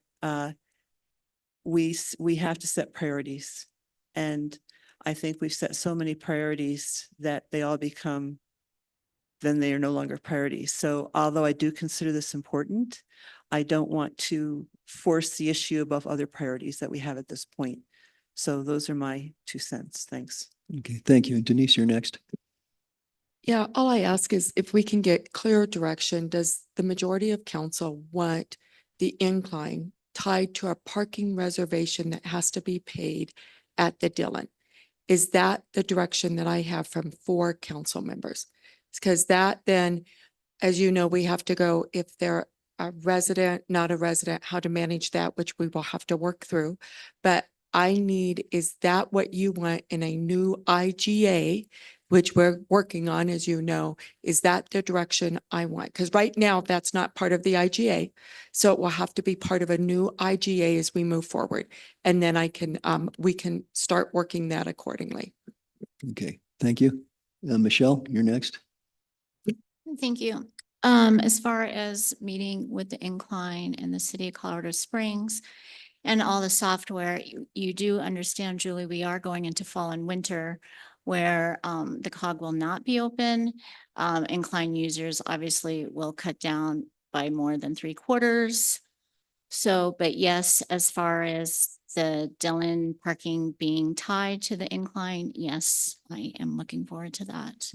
we have to set priorities. And I think we've set so many priorities that they all become, then they are no longer priorities. So although I do consider this important, I don't want to force the issue above other priorities that we have at this point. So those are my 2 cents. Thanks. okay, thank you. And Denise, you're next. Yeah, all I ask is if we can get clear direction, does the majority of council want the incline tied to a parking reservation that has to be paid at the Dillon? Is that the direction that I have from 4 council members? Because that then, as you know, we have to go if they're a resident, not a resident, how to manage that, which we will have to work through. But I need, is that what you want in a new IGA, which we're working on, as you know? Is that the direction I want? Because right now that's not part of the IGA. So it will have to be part of a new IGA as we move forward. And then we can start working that accordingly. Okay, thank you. Michelle, you're next. Thank you. As far as meeting with the incline and the city of Colorado Springs and all the software, you do understand, Julie, we are going into fall and winter where the COG will not be open. Incline users obviously will cut down by more than 3/4. So, but yes, as far as the Dillon parking being tied to the incline, yes, I am looking forward to that.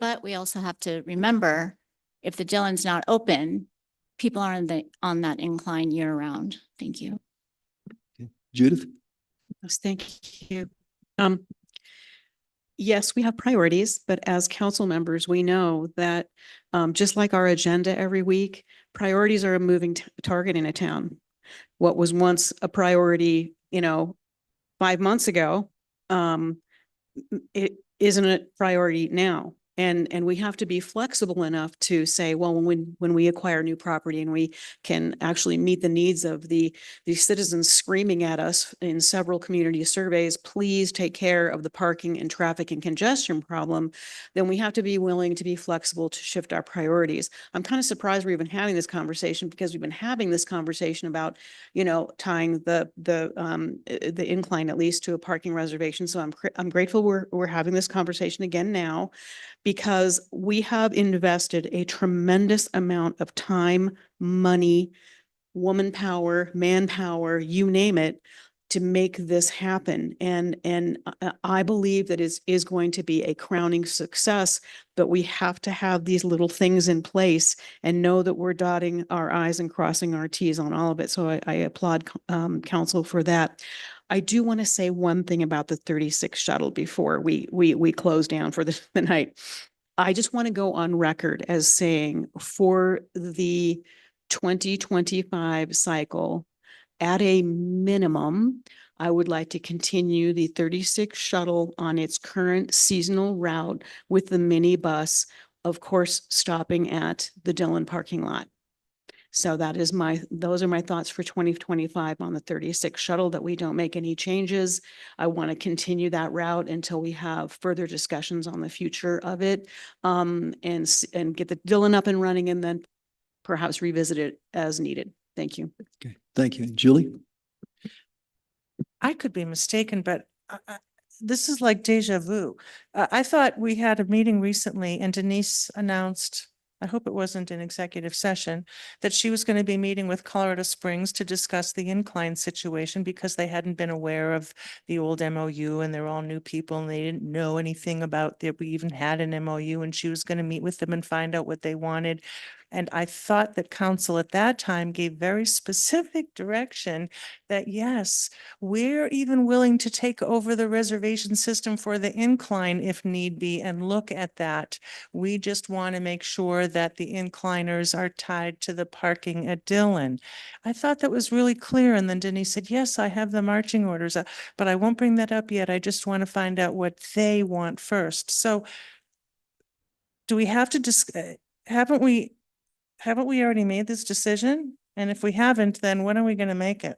But we also have to remember, if the Dillon's not open, people are on that incline year round. Thank you. Judith? Yes, thank you. Yes, we have priorities, but as council members, we know that just like our agenda every week, priorities are a moving target in a town. What was once a priority, 5 months ago, it isn't a priority now. And we have to be flexible enough to say, well, when we acquire new property and we can actually meet the needs of the citizens screaming at us in several community surveys, please take care of the parking and traffic and congestion problem, then we have to be willing to be flexible to shift our priorities. I'm kind of surprised we're even having this conversation, because we've been having this conversation about, tying the incline at least to a parking reservation. So I'm grateful we're having this conversation again now, because we have invested a tremendous amount of time, money, woman power, manpower, you name it, to make this happen. And I believe that it is going to be a crowning success, but we have to have these little things in place and know that we're dotting our I's and crossing our T's on all of it. So I applaud council for that. I do want to say one thing about the 36 shuttle before we close down for the night. I just want to go on record as saying, for the 2025 cycle, at a minimum, I would like to continue the 36 shuttle on its current seasonal route with the minibus, of course, stopping at the Dillon parking lot. So that is those are my thoughts for 2025 on the 36 shuttle, that we don't make any changes. I want to continue that route until we have further discussions on the future of it. And get the Dillon up and running, and then perhaps revisit it as needed. Thank you. Okay, thank you. Julie? I could be mistaken, but this is like deja vu. I thought we had a meeting recently and Denise announced, I hope it wasn't an executive session, that she was going to be meeting with Colorado Springs to discuss the incline situation because they hadn't been aware of the old MOU and they're all new people and they didn't know anything about that we even had an MOU, and she was going to meet with them and find out what they wanted. And I thought that council at that time gave very specific direction that yes, we're even willing to take over the reservation system for the incline if need be and look at that. We just want to make sure that the incliners are tied to the parking at Dillon. I thought that was really clear. And then Denise said, yes, I have the marching orders, but I won't bring that up yet. I just want to find out what they want first. So do we have to haven't we already made this decision? And if we haven't, then when are we going to make it?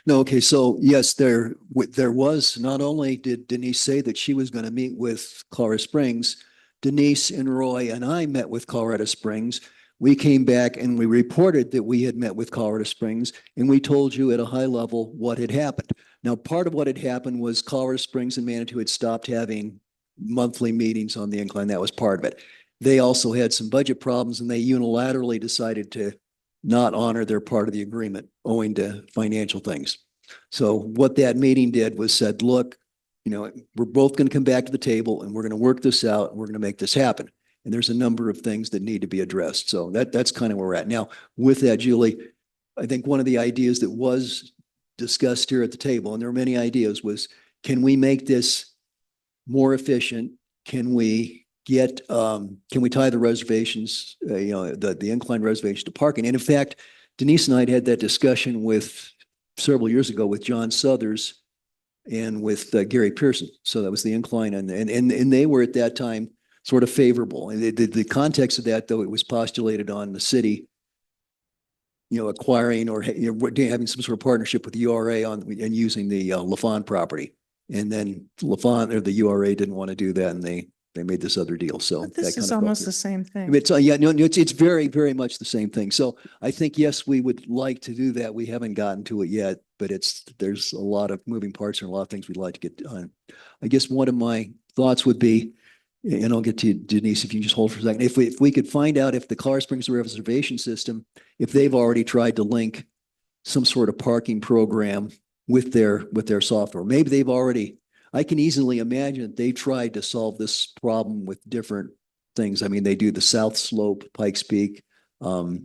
No, okay, so yes, there was, not only did Denise say that she was going to meet with Colorado Springs, Denise and Roy and I met with Colorado Springs. We came back and we reported that we had met with Colorado Springs, and we told you at a high level what had happened. Now, part of what had happened was Colorado Springs and Manitou had stopped having monthly meetings on the incline. That was part of it. They also had some budget problems, and they unilaterally decided to not honor their part of the agreement owing to financial things. So what that meeting did was said, look, we're both going to come back to the table and we're going to work this out and we're going to make this happen. And there's a number of things that need to be addressed. So that's kind of where we're at. Now, with that, Julie, I think one of the ideas that was discussed here at the table, and there were many ideas, was can we make this more efficient? Can we tie the reservations, the incline reservation to parking? And in fact, Denise and I had that discussion several years ago with John Southers and with Gary Pearson. So that was the incline, and they were at that time sort of favorable. And the context of that, though, it was postulated on the city, acquiring or having some sort of partnership with the URA and using the LaFawn property. And then LaFawn or the URA didn't want to do that, and they made this other deal. So But this is almost the same thing. It's it's very, very much the same thing. So I think, yes, we would like to do that. We haven't gotten to it yet, but there's a lot of moving parts and a lot of things we'd like to get done. I guess one of my thoughts would be, and I'll get to you, Denise, if you can just hold for a second. If we could find out if the Colorado Springs reservation system, if they've already tried to link some sort of parking program with their software. Maybe they've already, I can easily imagine that they tried to solve this problem with different things. I mean, they do the South Slope, Pikes Peak. I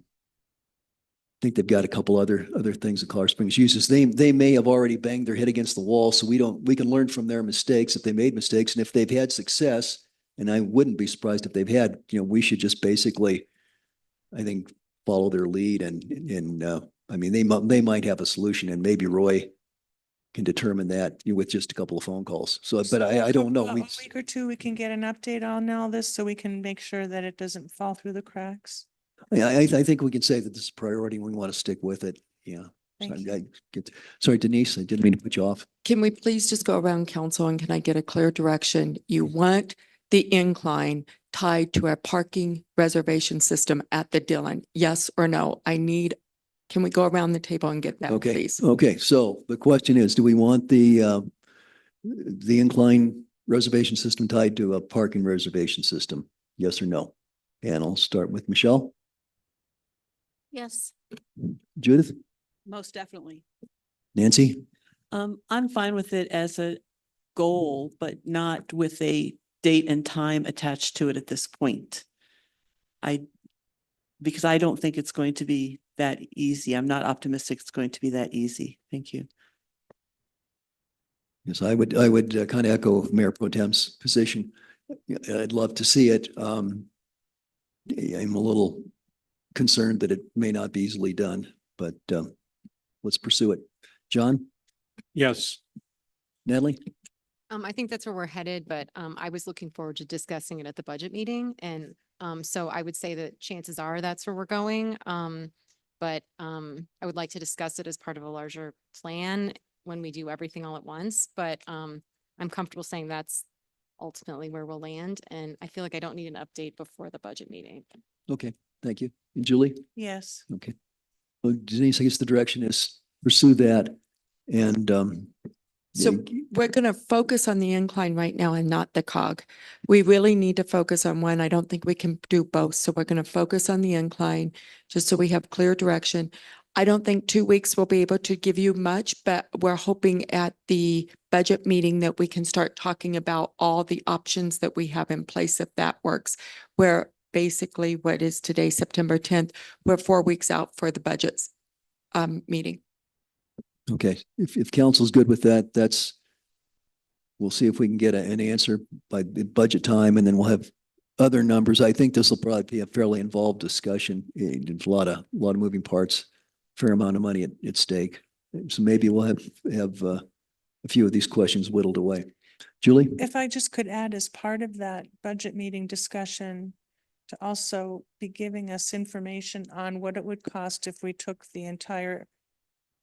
think they've got a couple other things that Colorado Springs uses. They may have already banged their head against the wall, so we can learn from their mistakes if they made mistakes, and if they've had success. And I wouldn't be surprised if they've had. We should just basically, I think, follow their lead, and I mean, they might have a solution, and maybe Roy can determine that with just a couple of phone calls. So, but I don't know. A week or two, we can get an update on all this so we can make sure that it doesn't fall through the cracks. I think we can say that this is a priority and we want to stick with it. Yeah. Sorry, Denise, I didn't mean to put you off. Can we please just go around council and can I get a clear direction? You want the incline tied to a parking reservation system at the Dillon? Yes or no? Can we go around the table and get that, Okay. please? Okay. So the question is, do we want the incline reservation system tied to a parking reservation system? Yes or no? And I'll start with Michelle. Yes. Judith? Most definitely. Nancy? I'm fine with it as a goal, but not with a date and time attached to it at this point. Because I don't think it's going to be that easy. I'm not optimistic it's going to be that easy. Thank you. Yes, I would kind of echo Mayor Pro Tem's position. I'd love to see it. I'm a little concerned that it may not be easily done, but let's pursue it. John? Yes. Natalie? I think that's where we're headed, but I was looking forward to discussing it at the budget meeting. And so I would say that chances are that's where we're going. but I would like to discuss it as part of a larger plan when we do everything all at once. But I'm comfortable saying that's ultimately where we'll land. And I feel like I don't need an update before the budget meeting. Okay, thank you. And Julie? Yes. Okay. Well, Denise, I guess the direction is pursue that and So yeah, we're going to focus on the incline right now and not the cog. We really need to focus on one. I don't think we can do both. So we're going to focus on the incline just so we have clear direction. I don't think 2 weeks will be able to give you much, but we're hoping at the budget meeting that we can start talking about all the options that we have in place if that works. Where basically what is today, September 10th, we're 4 weeks out for the budgets meeting. okay. If council's good with that, we'll see if we can get an answer by the budget time and then we'll have other numbers. I think this will probably be a fairly involved discussion. There's a lot of moving parts, fair amount of money at stake. So maybe we'll have a few of these questions whittled away. Julie? If I just could add as part of that budget meeting discussion to also be giving us information on what it would cost if we took the entire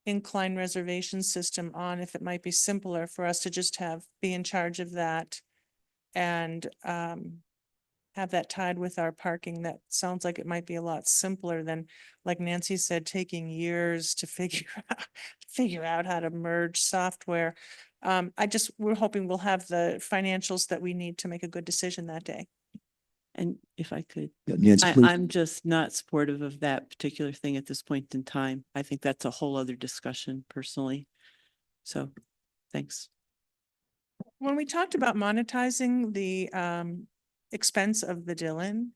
incline reservation system on, if it might be simpler for us to just be in charge of that and have that tied with our parking. That sounds like it might be a lot simpler than, like Nancy said, taking years to figure out how to merge software. We're hoping we'll have the financials that we need to make a good decision that day. And if I could, Yeah, Nancy, please. I'm just not supportive of that particular thing at this point in time. I think that's a whole other discussion personally. So, thanks. When we talked about monetizing the expense of the Dillon,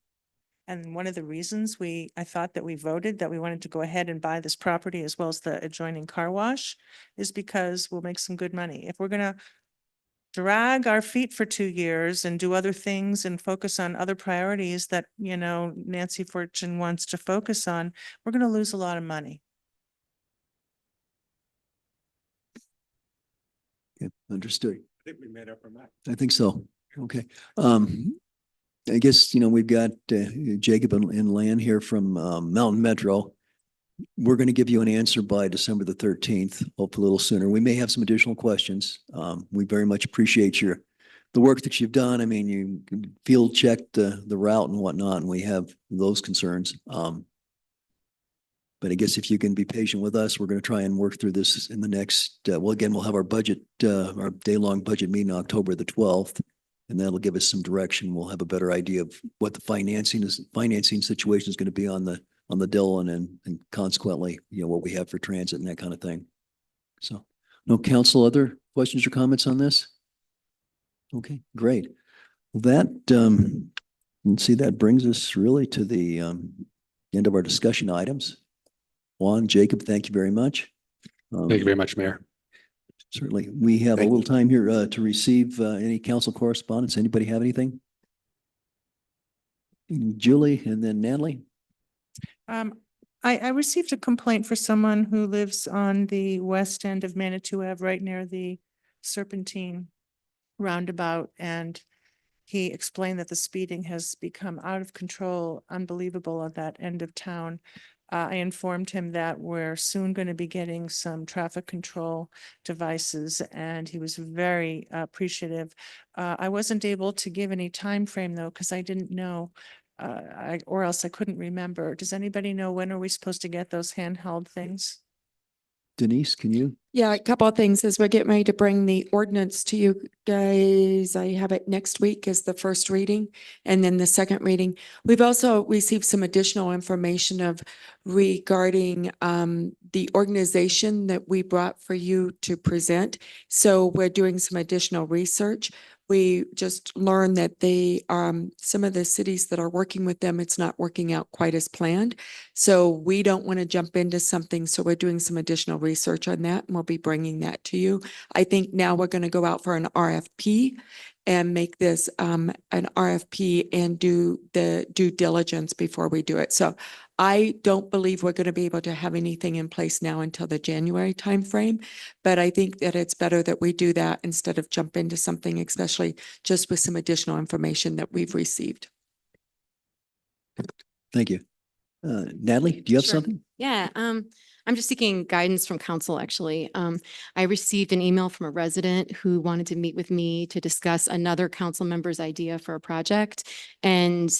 and one of the reasons I thought that we voted that we wanted to go ahead and buy this property as well as the adjoining car wash is because we'll make some good money. If we're gonna drag our feet for 2 years and do other things and focus on other priorities that, Nancy Fortune wants to focus on, we're gonna lose a lot of money. Yeah, understood. I think we made up our mind. I think so. Okay. I guess, we've got Jacob and Lan here from Mountain Metro. We're going to give you an answer by December the 13th, hopefully a little sooner. We may have some additional questions. We very much appreciate the work that you've done. I mean, you field checked the route and whatnot, and we have those concerns. But I guess if you can be patient with us, we're going to try and work through this in the next, again, we'll have our day-long budget meeting October the 12th. And that'll give us some direction. We'll have a better idea of what the financing situation is going to be on the Dillon and consequently, what we have for transit and that kind of thing. So, no council, other questions or comments on this? Okay, great. Well, let's see, that brings us really to the end of our discussion items. Juan, Jacob, thank you very much. Thank you very much, Mayor. Certainly. We have a little time here to receive any council correspondence. Anybody have anything? Julie and then Natalie. I received a complaint for someone who lives on the west end of Manitou Ave, right near the Serpentine roundabout. And he explained that the speeding has become out of control, unbelievable at that end of town. I informed him that we're soon going to be getting some traffic control devices, and he was very appreciative. I wasn't able to give any time frame though, because I didn't know, or else I couldn't remember. Does anybody know when are we supposed to get those handheld things? Denise, can you? Yeah, a couple of things as we're getting ready to bring the ordinance to you guys. I have it next week as the first reading and then the second reading. We've also received some additional information regarding the organization that we brought for you to present. So we're doing some additional research. We just learned that some of the cities that are working with them, it's not working out quite as planned. So we don't want to jump into something. So we're doing some additional research on that and we'll be bringing that to you. I think now we're going to go out for an RFP and make this an RFP and do the due diligence before we do it. So I don't believe we're going to be able to have anything in place now until the January timeframe, but I think that it's better that we do that instead of jump into something, especially just with some additional information that we've received. Thank you. Natalie, do you have Sure. something? Yeah, I'm just seeking guidance from council, actually. I received an email from a resident who wanted to meet with me to discuss another council member's idea for a project. And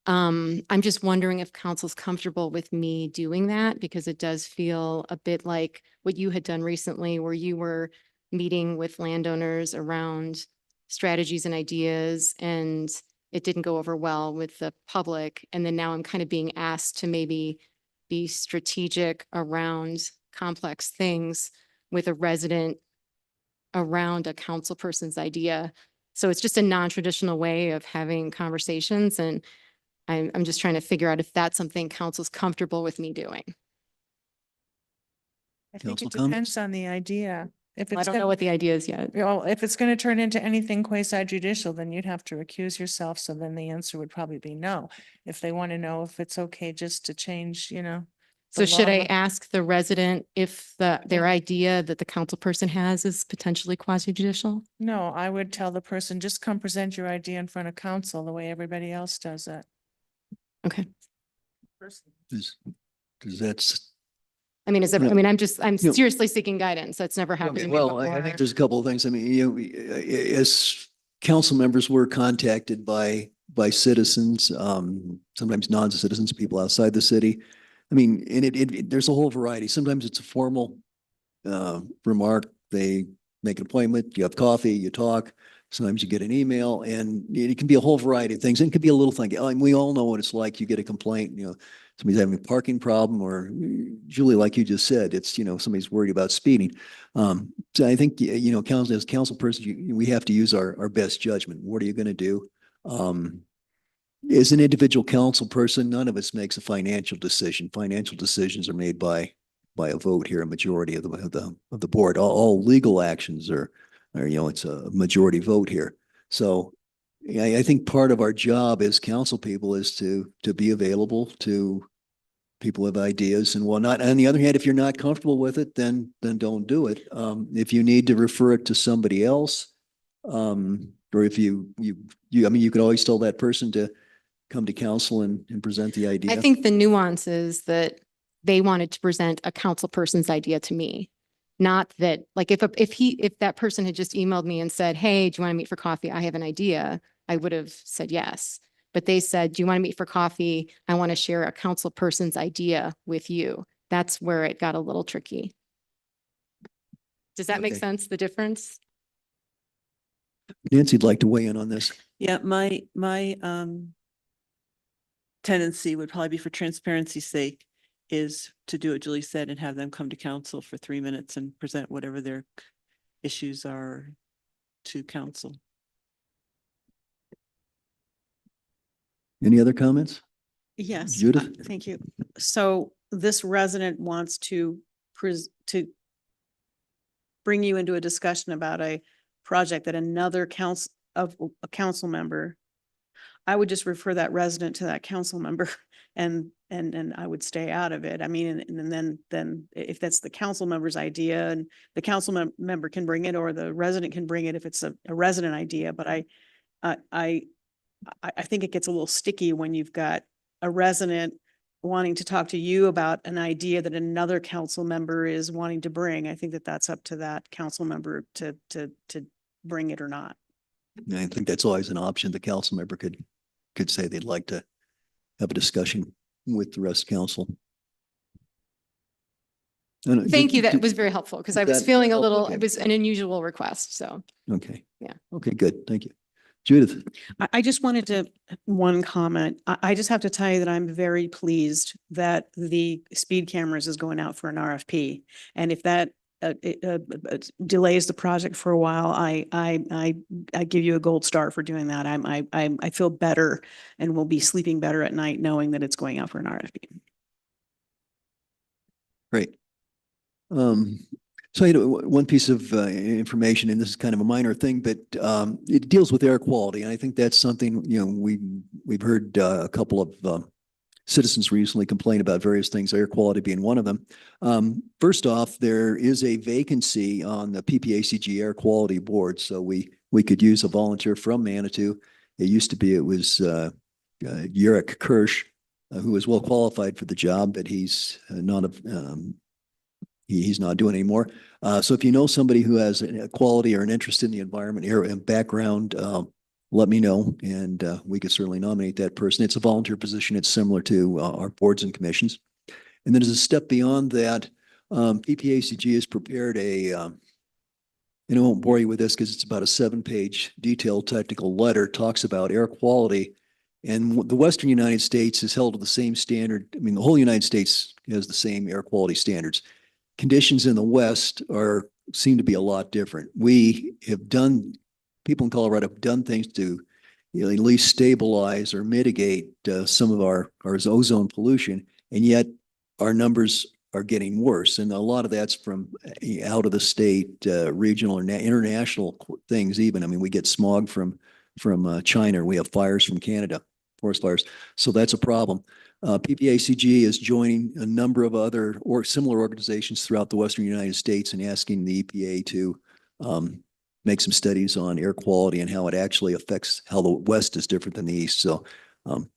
I'm just wondering if council's comfortable with me doing that, because it does feel a bit like what you had done recently, where you were meeting with landowners around strategies and ideas, and it didn't go over well with the public. And then now I'm kind of being asked to maybe be strategic around complex things with a resident around a council person's idea. So it's just a non-traditional way of having conversations, and I'm just trying to figure out if that's something council's comfortable with me doing. I think Council it comments? depends on the idea. If I it's, don't know what the idea is yet. well, if it's going to turn into anything quasi judicial, then you'd have to recuse yourself. So then the answer would probably be no. If they want to know if it's okay just to change, So the should law I of- ask the resident if their idea that the council person has is potentially quasi judicial? No, I would tell the person, just come present your idea in front of council the way everybody else does it. Okay. Because that's, I mean, Yeah. I'm Yeah. seriously seeking guidance. That's never happened to me well, I think before. there's a couple of things. I mean, as council members were contacted by citizens, sometimes non-citizens, people outside the city. I mean, and there's a whole variety. Sometimes it's a formal remark. They make an appointment, you have coffee, you talk. Sometimes you get an email, and it can be a whole variety of things. And it could be a little thing. I mean, we all know what it's like. You get a complaint, somebody's having a parking problem, or Julie, like you just said, it's, somebody's worried about speeding. So I think, council, as council person, we have to use our best judgment. What are you going to do? As an individual council person, none of us makes a financial decision. Financial decisions are made by a vote here, a majority of the board. All legal actions are, it's a majority vote here. So I think part of our job as council people is to be available to people with ideas and whatnot. On the other hand, if you're not comfortable with it, then don't do it. If you need to refer it to somebody else, or if you could always tell that person to come to council and present the idea. I think the nuance is that they wanted to present a council person's idea to me. Not that, like, if that person had just emailed me and said, hey, do you want to meet for coffee? I have an idea. I would have said yes. But they said, do you want to meet for coffee? I want to share a council person's idea with you. That's where it got a little tricky. Does that make Okay. sense, the difference? Nancy'd like to weigh in on this. Yeah, my tendency would probably be, for transparency's sake, is to do what Julie said and have them come to council for 3 minutes and present whatever their issues are to council. Any other comments? Yes. Judith? Thank you. So this resident wants to bring you into a discussion about a project that another a council member. I would just refer that resident to that council member and I would stay out of it. I mean, and then if that's the council member's idea and the council member can bring it, or the resident can bring it if it's a resident idea. But I think it gets a little sticky when you've got a resident wanting to talk to you about an idea that another council member is wanting to bring. I think that that's up to that council member to bring it or not. I think that's always an option. The council member could say they'd like to have a discussion with the rest of council. Thank you. That was very helpful, because I was that feeling a help? little, Okay. it was an unusual request. So Okay. Yeah. Okay, good. Thank you. Judith? I just wanted to, one comment. I just have to tell you that I'm very pleased that the speed cameras is going out for an RFP. And if that delays the project for a while, I give you a gold star for doing that. I feel better and will be sleeping better at night knowing that it's going out for an RFP. Great. So I had one piece of information, and this is kind of a minor thing, but it deals with air quality. And I think that's something, we've heard a couple of citizens recently complain about various things, air quality being one of them. First off, there is a vacancy on the PPACG Air Quality Board, so we could use a volunteer from Manitou. It used to be, it was Yurick Kirsch, who is well qualified for the job, but he's he's not doing anymore. So if you know somebody who has a quality or an interest in the environment area and background, let me know, and we could certainly nominate that person. It's a volunteer position. It's similar to our boards and commissions. And then as a step beyond that, PPACG has prepared and I won't bore you with this because it's about a 7-page detailed technical letter, talks about air quality. And the Western United States is held to the same standard. I mean, the whole United States has the same air quality standards. Conditions in the West seem to be a lot different. People in Colorado have done things to at least stabilize or mitigate some of our ozone pollution, and yet our numbers are getting worse. And a lot of that's from out of the state, regional or international things even. I mean, we get smog from China. We have fires from Canada, forest fires. So that's a problem. PPACG is joining a number of other or similar organizations throughout the Western United States and asking the EPA to make some studies on air quality and how it actually affects how the West is different than the East. So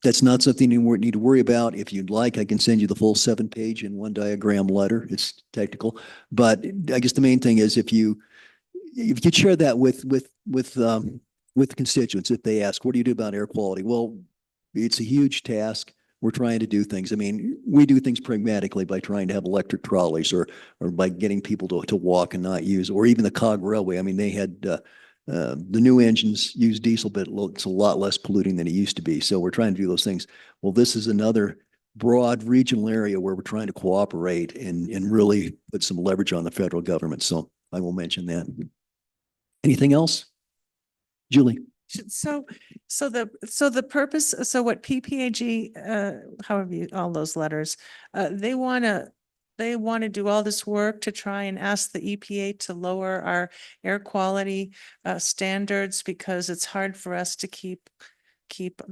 that's not something you need to worry about. If you'd like, I can send you the full 7-page in one diagram letter. It's technical, but I guess the main thing is if you share that with the constituents, if they ask, what do you do about air quality? Well, it's a huge task. We're trying to do things. I mean, we do things pragmatically by trying to have electric trolleys or by getting people to walk and not use, or even the cog railway. I mean, they had the new engines use diesel, but it's a lot less polluting than it used to be. So we're trying to do those things. Well, this is another broad regional area where we're trying to cooperate and really put some leverage on the federal government. So I will mention that. Anything else? Julie? So the purpose, so what PPAG, however you, all those letters, they want to do all this work to try and ask the EPA to lower our air quality standards, because it's hard for us to keep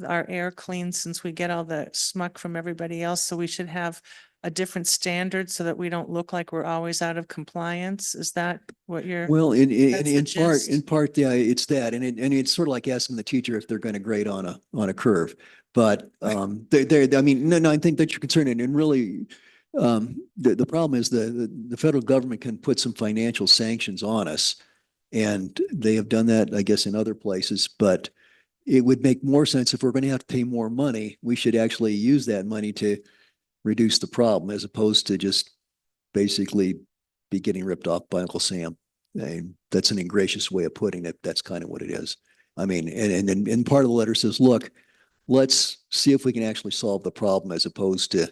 our air clean since we get all the smuck from everybody else. So we should have a different standard so that we don't look like we're always out of compliance. Is that what you're? Well, That's the in gist? part, yeah, it's that, and it's sort of like asking the teacher if they're going to grade on a curve. But I mean, no, I think that you're concerned, and really, the problem is the federal government can put some financial sanctions on us, and they have done that, I guess, in other places. But it would make more sense if we're going to have to pay more money. We should actually use that money to reduce the problem, as opposed to just basically be getting ripped off by Uncle Sam. And that's an ingracious way of putting it. That's kind of what it is. I mean, and part of the letter says, look, let's see if we can actually solve the problem, as opposed to,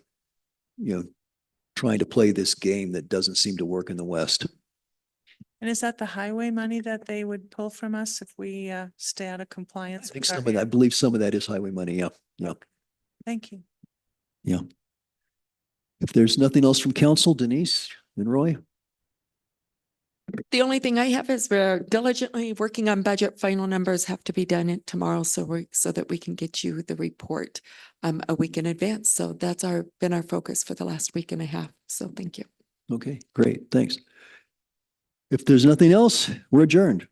trying to play this game that doesn't seem to work in the West. And is that the highway money that they would pull from us if we stay out of compliance? I think with our I air? believe some of that is highway money. Yeah. Yeah. Thank you. Yeah. If there's nothing else from council, Denise and Roy? The only thing I have is we're diligently working on budget. Final numbers have to be done tomorrow, so that we can get you the report a week in advance. So that's been our focus for the last week and a half. So thank you. Okay, great. Thanks. If there's nothing else, we're adjourned.